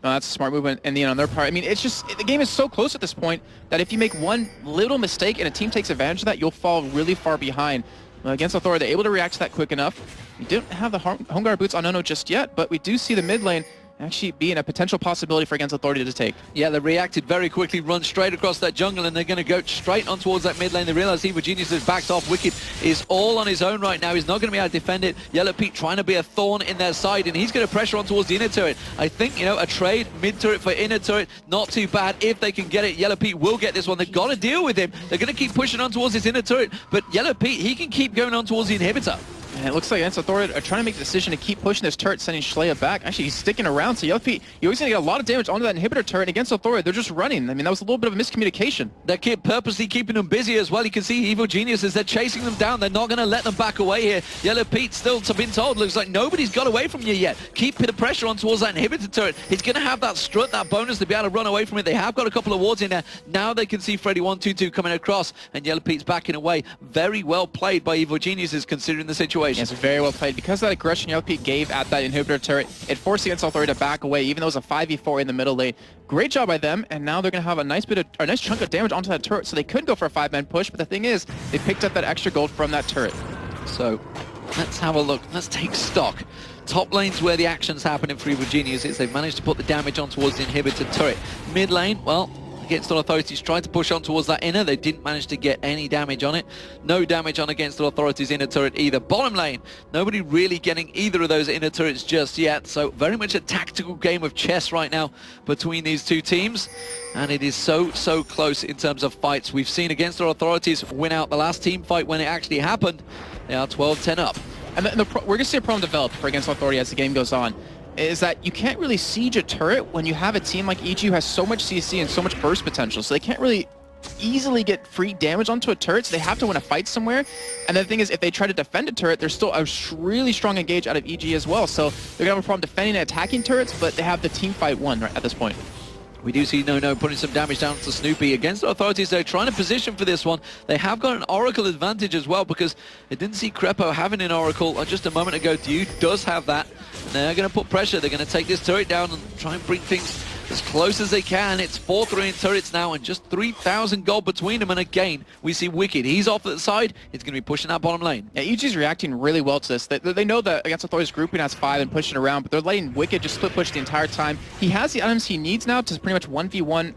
That's a smart movement in the end on their part. I mean, it's just, the game is so close at this point that if you make one little mistake and a team takes advantage of that, you'll fall really far behind. Against Authority, they're able to react to that quick enough. We don't have the home guard boots on Nono just yet, but we do see the mid lane actually being a potential possibility for Against Authority to take. Yeah, they reacted very quickly, run straight across that jungle, and they're going to go straight on towards that mid lane. They realize Evil Genius has backed off. Wicked is all on his own right now. He's not going to be able to defend it. Yellow Pete trying to be a thorn in their side, and he's going to pressure on towards the inner turret. I think, you know, a trade mid turret for inner turret, not too bad if they can get it. Yellow Pete will get this one. They've got to deal with him. They're going to keep pushing on towards this inner turret, but Yellow Pete, he can keep going on towards the inhibitor. And it looks like Against Authority are trying to make the decision to keep pushing this turret, sending Schleia back. Actually, he's sticking around, so Yellow Pete, you're always going to get a lot of damage onto that inhibitor turret. And Against Authority, they're just running. I mean, that was a little bit of a miscommunication. They're purposely keeping them busy as well. You can see Evil Geniuses, they're chasing them down. They're not going to let them back away here. Yellow Pete still been told, looks like nobody's got away from you yet. Keep the pressure on towards that inhibitor turret. He's going to have that strut, that bonus to be able to run away from it. They have got a couple of wards in there. Now they can see Freddy122 coming across, and Yellow Pete's backing away. Very well played by Evil Geniuses considering the situation. Yes, very well played. Because of that aggression Yellow Pete gave at that inhibitor turret, it forced Against Authority to back away, even though it was a 5v4 in the middle lane. Great job by them, and now they're going to have a nice chunk of damage onto that turret, so they could go for a 5-man push, but the thing is, they picked up that extra gold from that turret. So, let's have a look. Let's take stock. Top lane's where the action's happening for Evil Geniuses. They've managed to put the damage on towards the inhibitor turret. Mid lane, well, Against All Authorities tried to push on towards that inner. They didn't manage to get any damage on it. No damage on Against All Authorities inner turret either. Bottom lane, nobody really getting either of those inner turrets just yet. So very much a tactical game of chess right now between these two teams. And it is so close in terms of fights. We've seen Against All Authorities win out the last team fight when it actually happened. They are 12-10 up. And we're going to see a problem develop for Against Authority as the game goes on, is that you can't really siege a turret when you have a team like EG who has so much CC and so much burst potential. So they can't really easily get free damage onto a turret, so they have to win a fight somewhere. And the thing is, if they try to defend a turret, there's still a really strong engage out of EG as well. So they're going to have a problem defending and attacking turrets, but they have the team fight won right at this point. We do see No putting some damage down to Snoopy. Against the Authorities, they're trying to position for this one. They have got an Oracle advantage as well, because they didn't see Crepo having an Oracle just a moment ago. Dew does have that. And they're going to put pressure. They're going to take this turret down and try and bring things as close as they can. It's 4-3 in turrets now and just 3,000 gold between them. And again, we see Wicked. He's off at the side. He's going to be pushing that bottom lane. Yeah, EG's reacting really well to this. They know that Against Authorities grouping has 5 and pushing around, but they're letting Wicked just split push the entire time. He has the items he needs now to pretty much 1v1.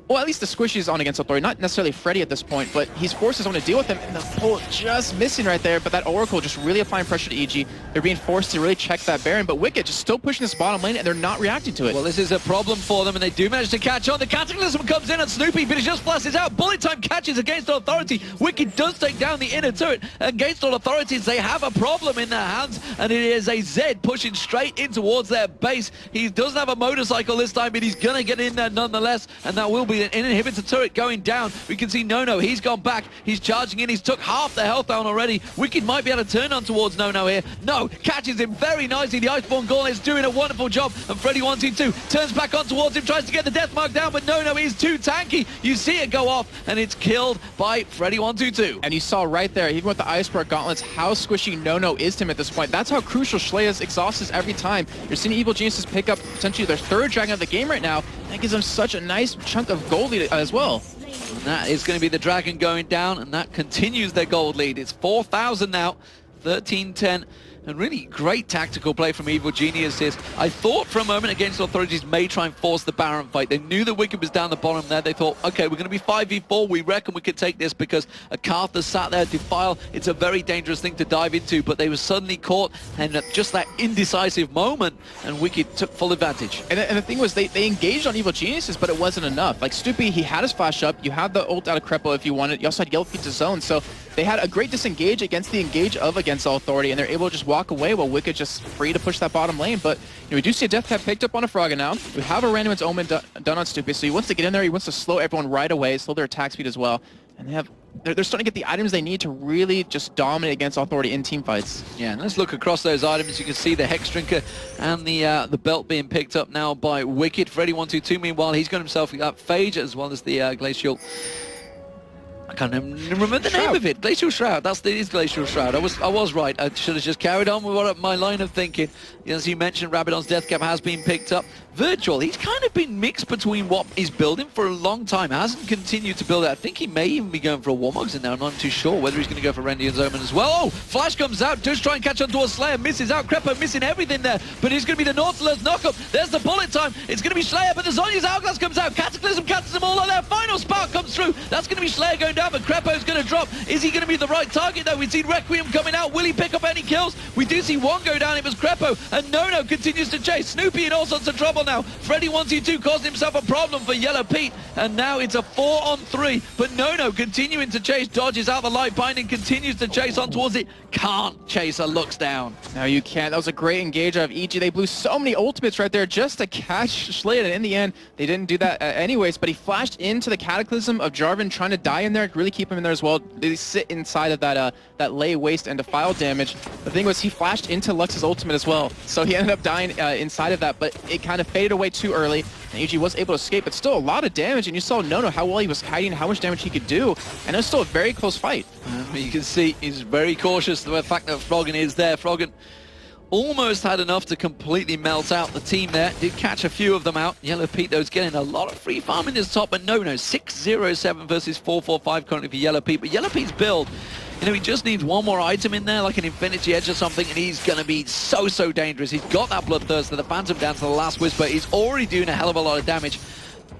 Well, at least the squishies on Against Authority, not necessarily Freddy at this point, but he's forced his own to deal with him, and the pull just missing right there, but that Oracle just really applying pressure to EG. They're being forced to really check that Baron, but Wicked just still pushing this bottom lane, and they're not reacting to it. Well, this is a problem for them, and they do manage to catch on. The Cataclysm comes in on Snoopy, but it just flashes out. Bullet Time catches Against All Authority. Wicked does take down the inner turret. Against All Authorities, they have a problem in their hands, and it is a Zed pushing straight in towards their base. He doesn't have a motorcycle this time, but he's going to get in there nonetheless, and that will be an inhibitor turret going down. We can see No, he's gone back. He's charging in. He's took half the health down already. Wicked might be able to turn on towards No here. No, catches him very nicely. The Iceborne Gauntlet is doing a wonderful job. And Freddy122 turns back on towards him, tries to get the death mark down, but No is too tanky. You see it go off, and it's killed by Freddy122. And you saw right there, even with the Iceborne Gauntlets, how squishy No is to him at this point. That's how crucial Schleia's exhaust is every time. You're seeing Evil Geniuses pick up potentially their 3rd dragon of the game right now. That gives them such a nice chunk of gold lead as well. And that is going to be the dragon going down, and that continues their gold lead. It's 4,000 now, 13-10. And really great tactical play from Evil Geniuses. I thought for a moment Against Authorities may try and force the Baron fight. They knew that Wicked was down the bottom there. They thought, okay, we're going to be 5v4. We reckon we could take this because a Cartha sat there, Defile. It's a very dangerous thing to dive into, but they were suddenly caught, and at just that indecisive moment, and Wicked took full advantage. And the thing was, they engaged on Evil Geniuses, but it wasn't enough. Like, Stoopy, he had his flash up. You had the ult out of Crepo if you wanted. You also had Yellow Feet's zone, so they had a great disengage against the engage of Against All Authority, and they're able to just walk away while Wicked just free to push that bottom lane. But we do see a death cap picked up on a Frogger now. We have a Random's Omen done on Stoopy, so he wants to get in there. He wants to slow everyone right away, slow their attack speed as well. And they're starting to get the items they need to really just dominate Against Authority in team fights. Yeah, and let's look across those items. You can see the Hex Drinker and the belt being picked up now by Wicked. Freddy122, meanwhile, he's got himself Phage as well as the Glacial. I can't remember the name of it. Glacial Shroud. That's it is Glacial Shroud. I was right. I should have just carried on with my line of thinking. As you mentioned, Rabadon's death cap has been picked up. Virtual, he's kind of been mixed between what he's building for a long time. Hasn't continued to build it. I think he may even be going for a Warmogs in there. I'm not too sure whether he's going to go for Rendian's Omen as well. Oh, Flash comes out. Does try and catch on towards Slayer. Misses out. Crepo missing everything there. But it's going to be the Nautilus knockup. There's the bullet time. It's going to be Slayer, but the Zhonya's Hourglass comes out. Cataclysm catches them all on there. Final spark comes through. That's going to be Slayer going going down, but Crepo's going to drop. Is he going to be the right target, though? We've seen Requiem coming out. Will he pick up any kills? We do see one go down. It was Crepo, and Nono continues to chase. Snoopy in all sorts of trouble now. Freddy122 caused himself a problem for Yellow Pete, and now it's a 4-on-3, but Nono continuing to chase, dodges out the light binding, continues to chase on towards it. Can't chase her, looks down. No, you can't. That was a great engage of EG. They blew so many ultimates right there just to catch Slade, and in the end, they didn't do that anyways, but he flashed into the Cataclysm of Jarvan, trying to die in there, really keep him in there as well. They sit inside of that lay, waste, and defile damage. The thing was, he flashed into Lux's ultimate as well, so he ended up dying inside of that, but it kind of faded away too early, and EG was able to escape, but still a lot of damage, and you saw Nono how well he was hiding, how much damage he could do, and it was still a very close fight. You can see he's very cautious of the fact that Froggen is there. Froggen almost had enough to completely melt out the team there. Did catch a few of them out. Yellow Pete, though, is getting a lot of free farm in his top, but no, 6-0-7 versus 4-4-5 currently for Yellow Pete. But Yellow Pete's build, you know, he just needs one more item in there, like an Infinity Edge or something, and he's going to be so dangerous. He's got that Bloodthirster, the Phantom Dance, the Last Whisper. He's already doing a hell of a lot of damage,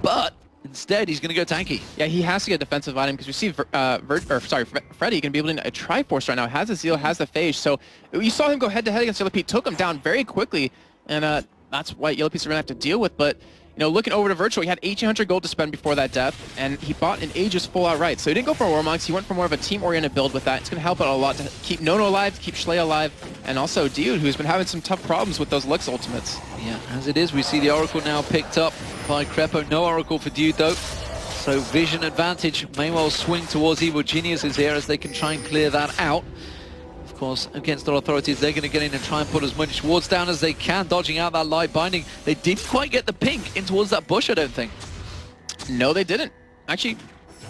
but instead, he's going to go tanky. Yeah, he has to get a defensive item because we see Freddy can be able to a Triforce right now. Has the Zeal, has the Phage. So you saw him go head-to-head against Yellow Pete, took him down very quickly, and that's what Yellow Pete's going to have to deal with. But you know, looking over to Virtual, he had 1,800 gold to spend before that death, and he bought an Aegis full outright. So he didn't go for a Warmonks, he went for more of a team-oriented build with that. It's going to help out a lot to keep Nono alive, to keep Schley alive, and also Dude, who's been having some tough problems with those Lux ultimates. Yeah, as it is, we see the Oracle now picked up by Crepo. No Oracle for Dude, though. So vision advantage may well swing towards Evil Geniuses here as they can try and clear that out. Of course, against our authorities, they're going to get in and try and put as much wards down as they can, dodging out that light binding. They didn't quite get the pink in towards that bush, I don't think. No, they didn't. Actually,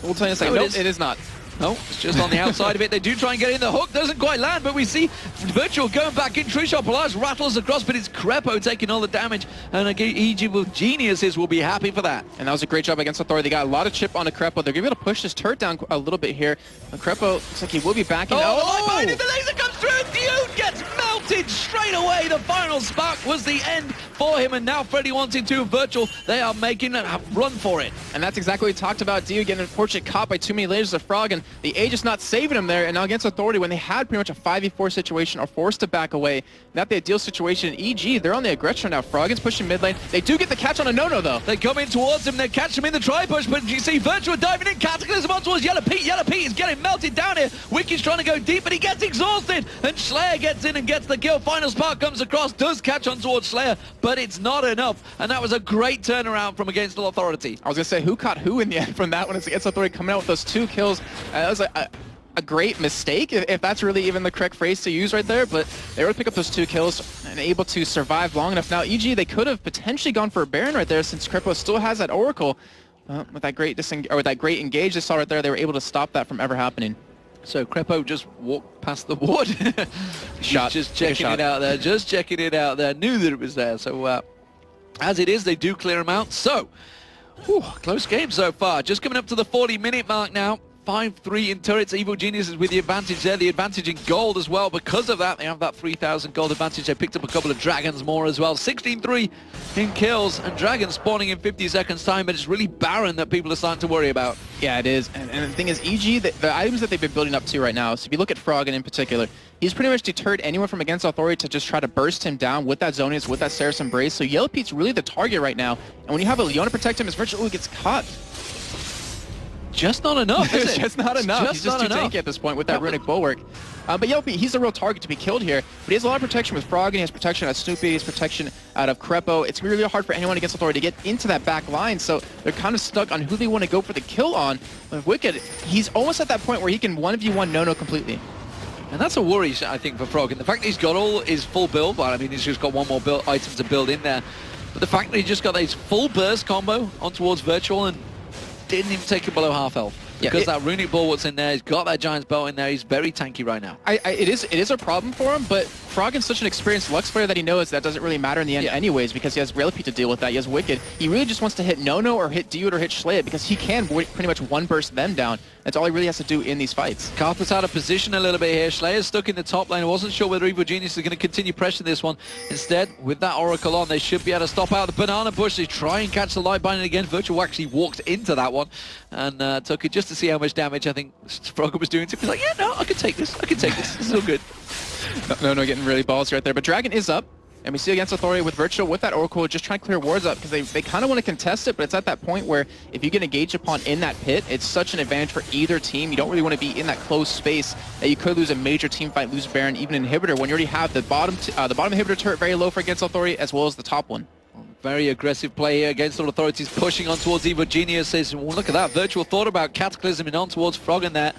we'll tell you in a second. No, it is not. No, it's just on the outside of it. They do try and get in. The hook doesn't quite land, but we see Virtual going back in. Tree Shot Polaris rattles across, but it's Crepo taking all the damage, and again, Evil Geniuses will be happy for that. And that was a great job against Authority. They got a lot of chip onto Crepo. They're going to be able to push this turret down a little bit here. And Crepo looks like he will be backing. Oh, the laser comes through. Dude gets melted straight away. The final spark was the end for him, and now Freddy122 Virtual, they are making a run for it. And that's exactly what we talked about. Dio getting unfortunately caught by too many lasers of Frog, and the Aegis not saving him there. And now against Authority, when they had pretty much a 5v4 situation, are forced to back away. Not the ideal situation. EG, they're on the aggression now. Froggen's pushing mid lane. They do get the catch on a Nono, though. They come in towards him. They catch him in the tri-push, but you see Virtual diving in. Cataclysm on towards Yellow Pete. Yellow Pete is getting melted down here. Wiki's trying to go deep, but he gets exhausted. And Slayer gets in and gets the kill. Final spark comes across, does catch on towards Slayer, but it's not enough. And that was a great turnaround from against Authority. I was going to say, who caught who in the end from that one? It's against Authority coming out with those 2 kills. That was a great mistake, if that's really even the correct phrase to use right there, but they were able to pick up those 2 kills and able to survive long enough. Now, EG, they could have potentially gone for a Baron right there since Crepo still has that Oracle. With that great engage they saw right there, they were able to stop that from ever happening. So Crepo just walked past the ward. Just checking it out there, just checking it out there. Knew that it was there. So as it is, they do clear him out. So, close game so far. Just coming up to the 40-minute mark now. 5-3 in turrets. Evil Geniuses with the advantage there. The advantage in gold as well. Because of that, they have that 3,000 gold advantage. They picked up a couple of Dragons more as well. 16-3 in kills, and Dragons spawning in 50 seconds time, but it's really Baron that people are starting to worry about. Yeah, it is. And the thing is, EG, the items that they've been building up to right now, so if you look at Froggen in particular, he's pretty much deterred anyone from against Authority to just try to burst him down with that Zonius, with that Ceres Embrace. So Yellow Pete's really the target right now. And when you have a Leona protect him, it's virtually gets caught. Just not enough, is it? It's just not enough. He's just too tanky at this point with that Runic Bulwark. But Yellow Pete, he's the real target to be killed here. But he has a lot of protection with Froggen, he has protection out of Snoopy, he has protection out of Crepo. It's really hard for anyone against Authority to get into that back line, so they're kind of stuck on who they want to go for the kill on. With Wicked, he's almost at that point where he can 1v1 Nono completely. And that's a worry, I think, for Froggen. The fact that he's got all his full build, but I mean, he's just got one more item to build in there. But the fact that he just got his full burst combo on towards Virtual and didn't even take him below half health. Because that Runic Bulwark's in there, he's got that Giant's Belt in there, he's very tanky right now. It is a problem for him, but Froggen's such an experienced Lux player that he knows that doesn't really matter in the end anyways, because he has Rayleigh to deal with that. He has Wicked. He really just wants to hit Nono or hit Dude or hit Schleia because he can pretty much one burst them down. That's all he really has to do in these fights. Carthus out of position a little bit here. Schleier's stuck in the top lane. I wasn't sure whether Evil Genius is going to continue pressuring this one. Instead, with that Oracle on, they should be able to stop out the banana bush. They try and catch the light binding again. Virtual actually walked into that one and took it just to see how much damage I think Froggen was doing to him. He's like, yeah, no, I can take this. I can take this. This is all good. No, getting really ballsy right there. But Dragon is up. And we see against Authority with Virtual, with that Oracle, just trying to clear wards up, because they kind of want to contest it, but it's at that point where if you get engaged upon in that pit, it's such an advantage for either team. You don't really want to be in that close space that you could lose a major team fight, lose Baron, even Inhibitor, when you already have the bottom Inhibitor turret very low for against Authority, as well as the top one. Very aggressive play here against all Authorities, pushing on towards Evil Geniuses. Well, look at that. Virtual thought about Cataclysming on towards Froggen there.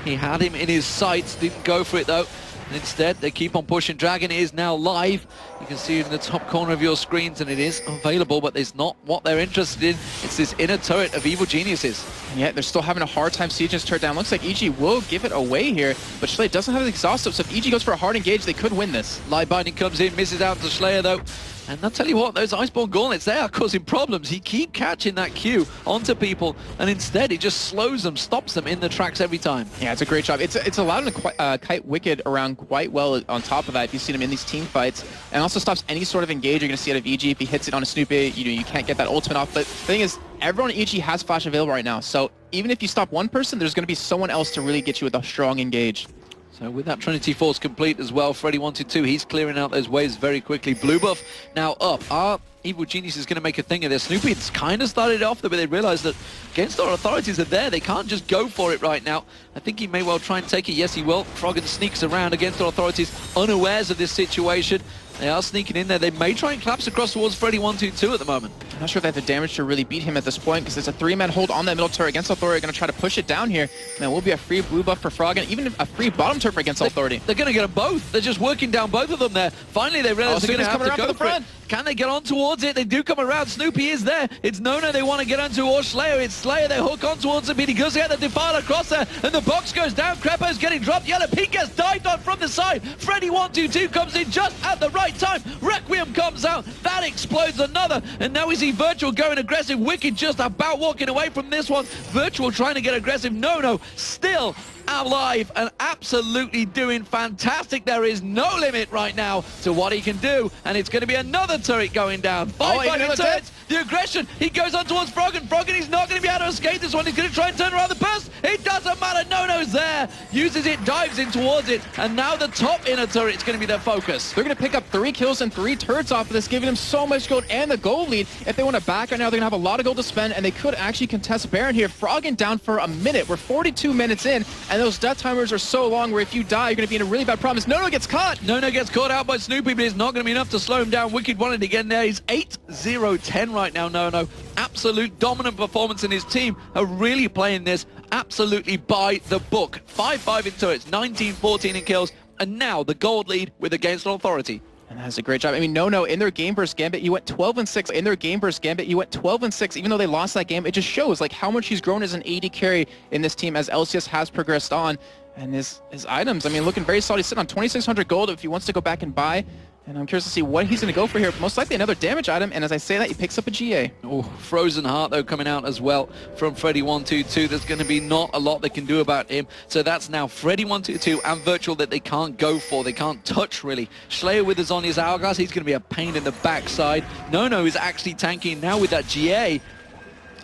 He had him in his sights, didn't go for it though. And instead, they keep on pushing. Dragon is now live. You can see it in the top corner of your screens, and it is available, but it's not what they're interested in. It's this inner turret of Evil Geniuses. Yeah, they're still having a hard time sieging this turret down. Looks like EG will give it away here, but Schleia doesn't have the exhaustive, so if EG goes for a hard engage, they could win this. Light Binding comes in, misses out to Schleia though. And I'll tell you what, those Iceborne Gauntlets, they are causing problems. He keep catching that Q onto people, and instead it just slows them, stops them in the tracks every time. Yeah, it's a great job. It's allowed him to kite Wicked around quite well on top of that, if you've seen him in these team fights, and also stops any sort of engage you're going to see out of EG. If he hits it on a Snoopy, you can't get that ultimate off. But the thing is, everyone in EG has Flash available right now, so even if you stop one person, there's going to be someone else to really get you with a strong engage. So with that Trinity Force complete as well, Freddy122, he's clearing out those waves very quickly. Blue buff now up. Our Evil Genius is going to make a thing of this. Snoopy, it's kind of started off there, but they realized that against our Authorities are there. They can't just go for it right now. I think he may well try and take it. Yes, he will. Froggen sneaks around against our Authorities, unawares of this situation. They are sneaking in there. They may try and collapse across towards Freddy122 at the moment. I'm not sure if they have the damage to really beat him at this point, because it's a three-man hold on that middle turret against Authority. Going to try to push it down here. And there will be a free blue buff for Froggen, even a free bottom turret against Authority. They're going to get them both. They're just working down both of them there. Finally, they realize they're going to have to go for it. Can they get on towards it? They do come around. Snoopy is there. It's Nono they want to get onto, or Schleia. It's Schleia they hook on towards him. He goes to get the Defiler across there, and the box goes down. Crepo's getting dropped. Yellow Pink gets dived on from the side. Freddy122 comes in just at the right time. Requiem comes out. That explodes another, and now we see Virtual going aggressive. Wicked just about walking away from this one. Virtual trying to get aggressive. Nono still alive and absolutely doing fantastic. There is no limit right now to what he can do, and it's going to be another turret going down. Five turrets. The aggression. He goes on towards Froggen. Froggen, he's not going to be able to escape this one. He's going to try and turn around the burst. It doesn't matter. Nono's there. Uses it, dives in towards it, and now the top inner turret is going to be their focus. They're going to pick up 3 kills and 3 turrets off of this, giving them so much gold and the gold lead. If they want to back right now, they're going to have a lot of gold to spend, and they could actually contest Baron here. Froggen down for a minute. We're 42 minutes in, and those death timers are so long where if you die, you're going to be in a really bad problem. Nono gets caught. Nono gets caught out by Snoopy, but it's not going to be enough to slow him down. Wicked wanted to get in there. He's 8-0-10 right now, Nono. Absolute dominant performance, in his team are really playing this absolutely by the book. 5-5 in turrets, 19-14 in kills, and now the gold lead with Against Authority. And that's a great job. I mean, Nono, in their game versus Gambit, you went 12-6. In their game versus Gambit, you went 12-6. Even though they lost that game, it just shows like how much he's grown as an AD carry in this team as LCS has progressed on. And his items, I mean, looking very solid. He's sitting on 2,600 gold if he wants to go back and buy. And I'm curious to see what he's going to go for here. Most likely another damage item, and as I say that, he picks up a GA. Oh, Frozen Heart, though, coming out as well from Freddy122. There's going to be not a lot they can do about him. So that's now Freddy122 and Virtual that they can't go for. They can't touch, really. Schleia with his on his Hourglass. He's going to be a pain in the backside. Nono is actually tanking now with that GA.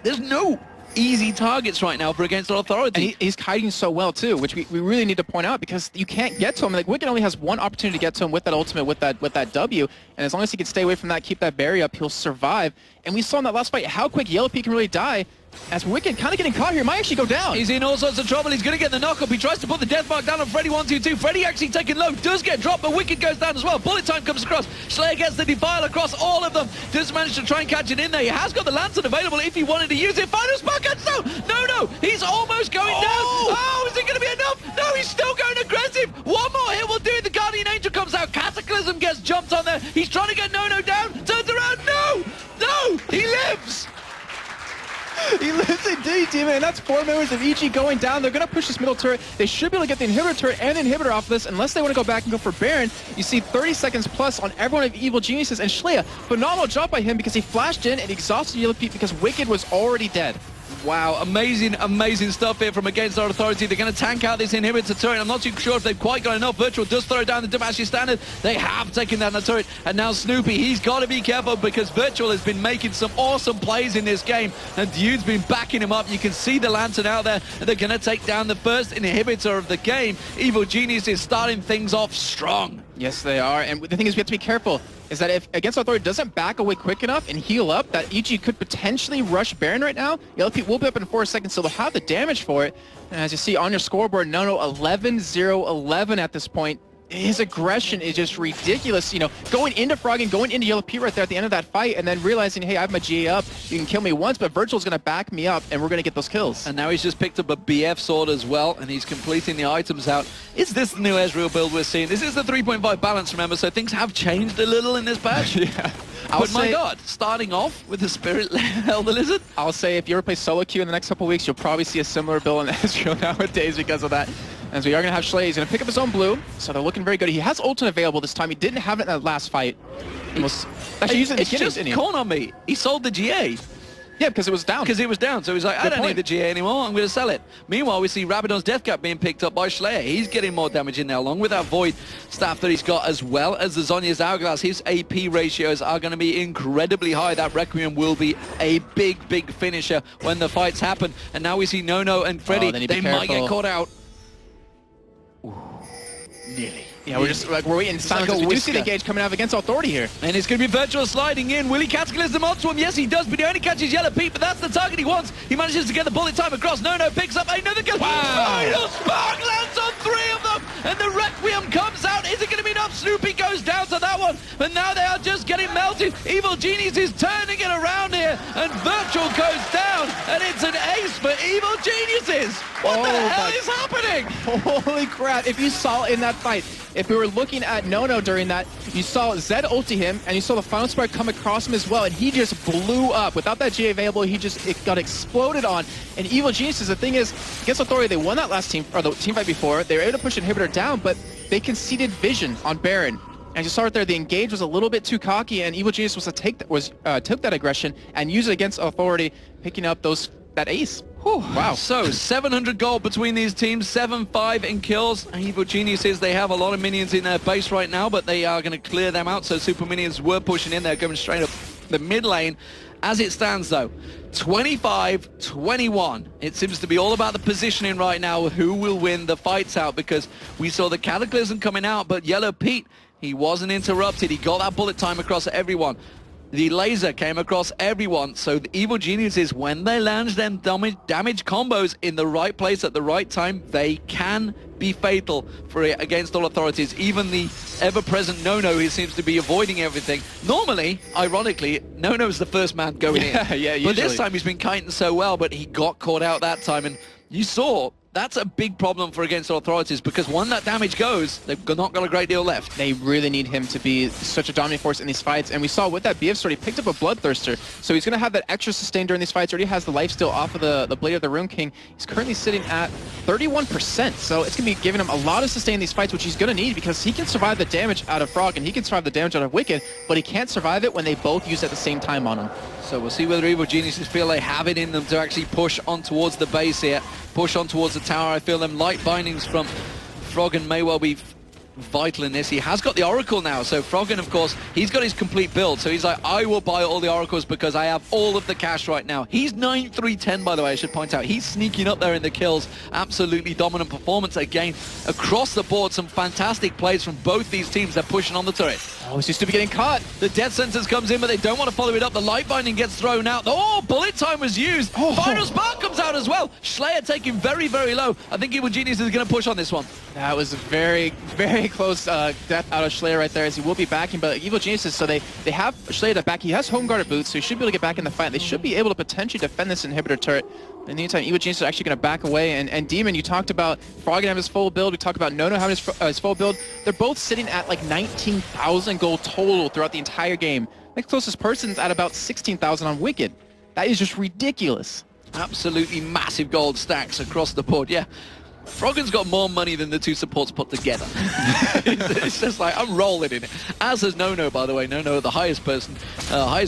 There's no easy targets right now for Against Authority. And he's hiding so well too, which we really need to point out, because you can't get to him. Like, Wicked only has one opportunity to get to him with that ultimate, with that W, and as long as he can stay away from that, keep that barrier up, he'll survive. And we saw in that last fight how quick Yellow P can really die. As Wicked kind of getting caught here, might actually go down. He's in all sorts of trouble. He's going to get the knock-up. He tries to put the death mark down on Freddy122. Freddy actually taken low, does get dropped, but Wicked goes down as well. Bullet time comes across. Schleia gets the Defile across all of them. Does manage to try and catch it in there. He has got the Lantern available if he wanted to use it. Final spark, and so, no, he's almost going down. Oh, is it going to be enough? No, he's still going aggressive. One more hit will do it. The Guardian Angel comes out. Cataclysm gets jumped on there. He's trying to get Nono down. Turns around. No, he lives. He lives in D, Demon, and that's 4 members of EG going down. They're going to push this middle turret. They should be able to get the inhibitor turret and the inhibitor off this, unless they want to go back and go for Baron. You see 30 seconds plus on everyone of Evil Geniuses, and Schleia, phenomenal job by him because he flashed in and exhausted Yellow Pete because Wicked was already dead. Wow, amazing, amazing stuff here from Against Our Authority. They're going to tank out this inhibitor turret. I'm not too sure if they've quite got enough. Virtual does throw down the Damashi standard. They have taken down the turret. And now Snoopy, he's got to be careful because Virtual has been making some awesome plays in this game. And Dude's been backing him up. You can see the Lantern out there. And they're going to take down the first inhibitor of the game. Evil Genius is starting things off strong. Yes, they are. And the thing is, we have to be careful. Is that if Against Authority doesn't back away quick enough and heal up, that EG could potentially rush Baron right now. Yellow Pete will be up in 4 seconds, so they'll have the damage for it. And as you see on your scoreboard, Nono 11-0-11 at this point. His aggression is just ridiculous, you know, going into Frog and going into Yellow Pete right there at the end of that fight, and then realizing, hey, I have my GA up, you can kill me once, but Virtual's going to back me up, and we're going to get those kills. And now he's just picked up a BF sword as well, and he's completing the items out. Is this the new Ezreal build we're seeing? This is the 3.5 balance, remember, so things have changed a little in this patch. Yeah. But my God, starting off with the Spirit Elder Lizard? I'll say if you ever play solo queue in the next couple weeks, you'll probably see a similar build in Ezreal nowadays because of that. As we are going to have Schleia, he's going to pick up his own blue, so they're looking very good. He has ultimate available this time. He didn't have it in that last fight. He was actually using the beginning, just corn on me. He sold the GA. Yeah, because it was down. Because it was down, so he's like, I don't need the GA anymore, I'm going to sell it. Meanwhile, we see Rabadon's Death Cap being picked up by Schleia. He's getting more damage in there, along with that Void staff that he's got, as well as the Zhonya's Hourglass. His AP ratios are going to be incredibly high. That Requiem will be a big, big finisher when the fights happen. And now we see Nono and Freddy. They might get caught out. Ooh, nearly. Yeah, we're waiting in silence. Like we do see the engage coming out Against Authority here. And it's going to be Virtual sliding in. Will he cataclysm onto him? Yes, he does, but he only catches Yellow Pete, but that's the target he wants. He manages to get the bullet time across. Nono picks up another kill. Final spark lands on 3 of them, and the Requiem comes out. Is it going to be enough? Snoopy goes down to that one, but now they are just getting melted. Evil Genius is turning it around here, and Virtual goes down, and it's an ace for Evil Geniuses. What the hell is happening? Holy crap. If you saw in that fight, if we were looking at Nono during that, you saw Zed ulti him, and you saw the Final Spark come across him as well, and he just blew up. Without that GA available, it got exploded on. And Evil Geniuses, the thing is, Against Authority, they won that last team, or the team fight before. They were able to push Inhibitor down, but they conceded vision on Baron. And you saw right there, the engage was a little bit too cocky, and Evil Genius took that aggression and used it Against Authority, picking up that ace. Whew. Wow. So 700 gold between these teams, 7-5 in kills. Evil Geniuses, they have a lot of minions in their base right now, but they are going to clear them out. So super minions were pushing in there, going straight up the mid lane. As it stands though, 25-21. It seems to be all about the positioning right now, who will win the fights out, because we saw the Cataclysm coming out, but Yellow Pete, he wasn't interrupted. He got that bullet time across everyone. The laser came across everyone, so the Evil Geniuses, when they land them damage combos in the right place at the right time, they can be fatal for Against All Authorities. Even the ever-present Nono, he seems to be avoiding everything. Normally, ironically, Nono's the first man going in. Yeah, usually. But this time he's been kiting so well, but he got caught out that time, and you saw that's a big problem for Against All Authorities, because when that damage goes, they've not got a great deal left. They really need him to be such a dominant force in these fights, and we saw with that BF sword, he picked up a Bloodthirster, so he's going to have that extra sustain during these fights. Already has the lifesteal off of the Blade of the Rune King. He's currently sitting at 31%, so it's going to be giving him a lot of sustain in these fights, which he's going to need, because he can survive the damage out of Frog, and he can survive the damage out of Wicked, but he can't survive it when they both use it at the same time on him. So we'll see whether Evil Geniuses feel they have it in them to actually push on towards the base here, push on towards the tower. I feel them light bindings from Froggen may well be vital in this. He has got the Oracle now, so Froggen, of course, he's got his complete build, so he's like, I will buy all the Oracles because I have all of the cash right now. He's 9-3-10, by the way, I should point out. He's sneaking up there in the kills. Absolutely dominant performance again across the board. Some fantastic plays from both these teams. They're pushing on the turret. Oh, he seems to be getting caught. The Death Sentence comes in, but they don't want to follow it up. The Light Binding gets thrown out. Oh, bullet time was used. Final Spark comes out as well. Schleia taking very, very low. I think Evil Genius is going to push on this one. That was a very, very close death out of Schleia right there, as he will be backing, but Evil Geniuses, so they have Schleia to back. He has Home Guarded boots, so he should be able to get back in the fight. They should be able to potentially defend this inhibitor turret. In the meantime, Evil Geniuses are actually going to back away, and Demon, you talked about Froggen having his full build, we talked about Nono having his full build. They're both sitting at like 19,000 gold total throughout the entire game. Next closest person's at about 16,000 on Wicked. That is just ridiculous. Absolutely massive gold stacks across the board. Yeah, Froggen's got more money than the two supports put together. It's just like, I'm rolling in it. As has Nono, by the way. Nono, the highest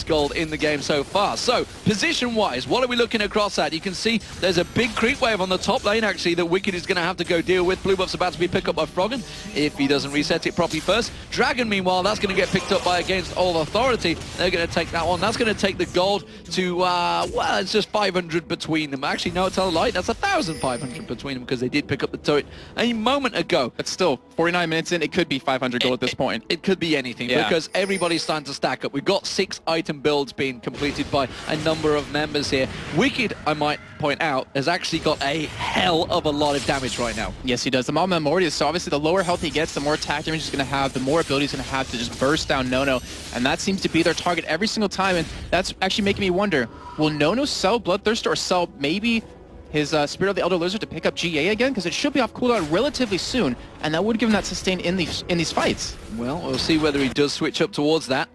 gold in the game so far. So, position-wise, what are we looking across at? You can see there's a big creep wave on the top lane, actually, that Wicked is going to have to go deal with. Blue buff's about to be picked up by Froggen, if he doesn't reset it properly first. Dragon, meanwhile, that's going to get picked up by Against All Authority. They're going to take that one. That's going to take the gold to, well, it's just 500 between them. Actually, no, it's a light. That's 1,500 between them, because they did pick up the turret a moment ago. But still, 49 minutes in, it could be 500 gold at this point. It could be anything, because everybody's starting to stack up. We've got 6 item builds being completed by a number of members here. Wicked, I might point out, has actually got a hell of a lot of damage right now. Yes, he does. The Mama Mortius, so obviously the lower health he gets, the more attack damage he's going to have, the more ability he's going to have to just burst down Nono. And that seems to be their target every single time. And that's actually making me wonder, will Nono sell Bloodthirster or sell maybe his Spirit of the Elder Lizard to pick up GA again? Because it should be off cooldown relatively soon, and that would give him that sustain in these fights. Well, we'll see whether he does switch up towards that.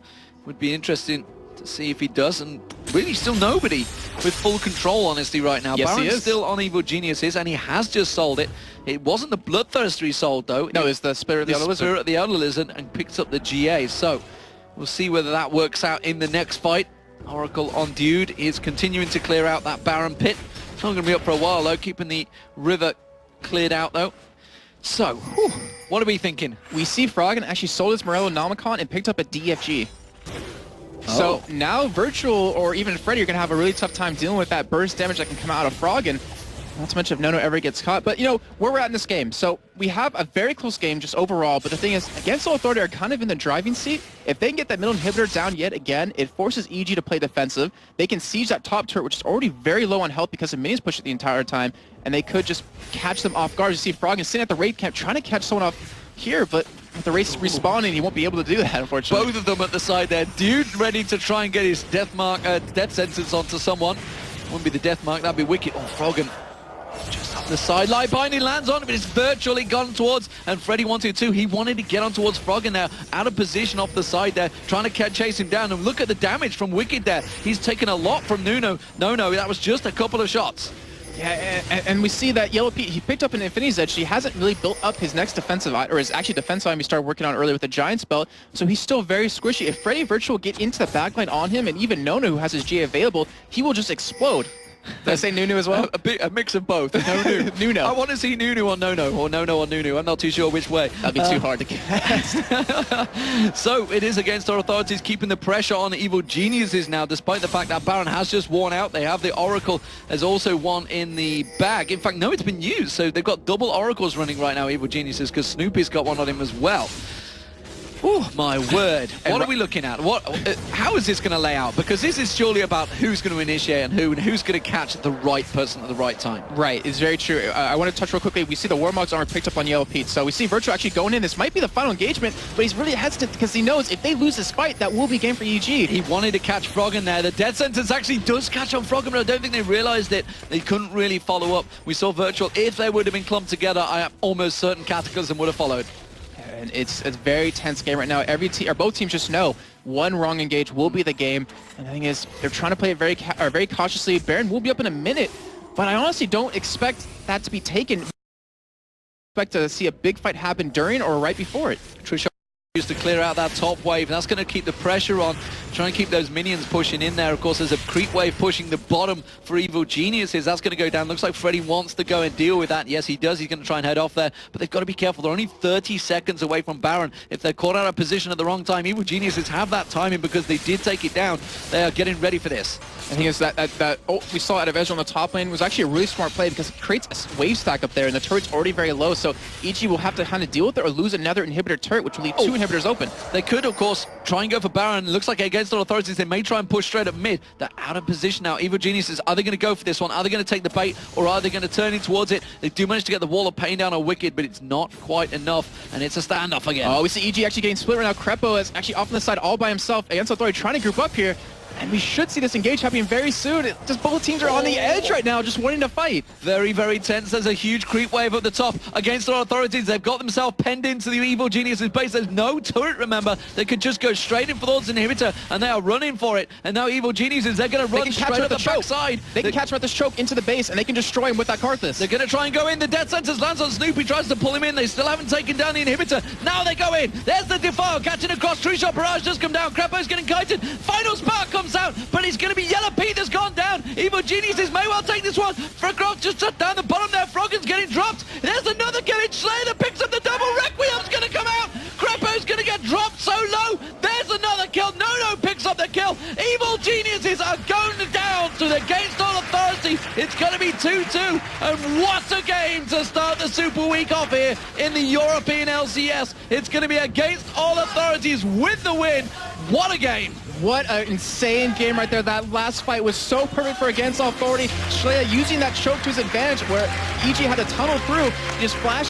Would be interesting to see if he does, and really still nobody with full control, honestly, right now. Yes, Baron's he is. still on Evil Geniuses, and he has just sold it. It wasn't the Bloodthirster he sold, though. No, it's the Spirit of the Elder Lizard. Spirit of the Elder Lizard, and picks up the GA. So, we'll see whether that works out in the next fight. Oracle on Dude is continuing to clear out that Baron pit. It's not going to be up for a while, though, keeping the river cleared out, though. So, what are we thinking? We see Froggen actually sold his Morello Nomicon and picked up a DFG. So now Virtual or even Freddy are going to have a really tough time dealing with that burst damage that can come out of Froggen. Not to mention if Nono ever gets caught. But, you know, where we're at in this game. So we have a very close game just overall. But the thing is, Against All Authority are kind of in the driving seat. If they can get that middle inhibitor down yet again, it forces EG to play defensive. They can siege that top turret, which is already very low on health because the minions push it the entire time. And they could just catch them off guard. You see Froggen sitting at the raid camp trying to catch someone off here. But with the race respawning, he won't be able to do that, unfortunately. Both of them at the side there. Dude ready to try and get his death sentence onto someone. Wouldn't be the death mark, that'd be Wicked. Oh, Froggen just up the sideline. Binding lands on it, but it's virtually gone towards, and Freddy wanted to. He wanted to get on towards Froggen now. Out of position off the side there, trying to chase him down. And look at the damage from Wicked there. He's taken a lot from Nuno. No, that was just a couple of shots. Yeah, and we see that Yellow Pete, he picked up an Infinity's Edge. He hasn't really built up his next defensive item, or his actually defensive item he started working on earlier with the Giant Spell, so he's still very squishy. If Freddy Virtual get into the backline on him, and even Nono, who has his G available, he will just explode. Did I say Nunu as well? A mix of both. Nuno. I want to see Nunu on Nono, or Nono on Nunu. I'm not too sure which way. That'd be too hard to guess. So it is Against Our Authorities keeping the pressure on Evil Geniuses now, despite the fact that Baron has just worn out. They have the Oracle as also one in the bag. In fact, no, it's been used. So they've got double Oracles running right now, Evil Geniuses, because Snoopy's got one on him as well. Oh my word! What are we looking at? How is this going to lay out? Because this is surely about who's going to initiate and who's going to catch the right person at the right time. Right, it's very true. I want to touch real quickly. We see the Warmog's armor picked up on Yellow Pete, so we see Virtual actually going in. This might be the final engagement, but he's really hesitant because he knows if they lose this fight, that will be game for EG. He wanted to catch Froggen there. The death sentence actually does catch on Froggen, but I don't think they realized it. They couldn't really follow up. We saw Virtual. If they would have been clumped together, I am almost certain Cataclysm would have followed. And it's a very tense game right now. Both teams just know one wrong engage will be the game. And the thing is, they're trying to play it very cautiously. Baron will be up in a minute, but I honestly don't expect that to be taken. I expect to see a big fight happen during or right before it. Trisha used to clear out that top wave. That's going to keep the pressure on, trying to keep those minions pushing in there. Of course, there's a creep wave pushing the bottom for Evil Geniuses. That's going to go down. Looks like Freddy wants to go and deal with that. Yes, he does. He's going to try and head off there, but they've got to be careful. They're only 30 seconds away from Baron. If they're caught out of position at the wrong time, Evil Geniuses have that timing because they did take it down. They are getting ready for this. I think it's that we saw out of Ezra on the top lane was actually a really smart play because it creates a wave stack up there, and the turret's already very low, so EG will have to kind of deal with it or lose another inhibitor turret, which will leave two inhibitors open. They could, of course, try and go for Baron. It looks like Against All Authorities, they may try and push straight up mid. They're out of position now. Evil Geniuses, are they going to go for this one? Are they going to take the bait, or are they going to turn in towards it? They do manage to get the Wall of Pain down on Wicked, but it's not quite enough, and it's a standoff again. Oh, we see EG actually getting split right now. Crepo is actually off on the side all by himself. Against Authority trying to group up here. And we should see this engage happening very soon. Just both teams are on the edge right now, just wanting to fight. Very, very tense. There's a huge creep wave at the top against our authorities. They've got themselves penned into the Evil Geniuses base. There's no turret, remember. They could just go straight in for those inhibitor, and they are running for it. And now Evil Geniuses, they're going to run straight at the backside. They can catch him at this choke into the base, and they can destroy him with that Karthus. They're going to try and go in. The Death Sentence lands on Snoopy, tries to pull him in. They still haven't taken down the inhibitor. Now they go in. There's the Defile catching across. True Shot Barrage just come down. Crepo's getting kited. Final Spark comes out, but he's going to be Yellow Pete that's gone down. Evil Geniuses may well take this one. Frog's just shut down the bottom there. Froggen's getting dropped. There's another killing. Slayer picks up the double. Requiem's going to come out. Crepo's going to get dropped so low. There's another kill. No picks up the kill. Evil Geniuses are going down to the Against All Authority. It's going to be 2-2. And what a game to start the Super Week off here in the European LCS. It's going to be Against All Authorities with the win. What a game. What an insane game right there. That last fight was so perfect for Against All Authority. Shlaya using that choke to his advantage where EG had to tunnel through, just flash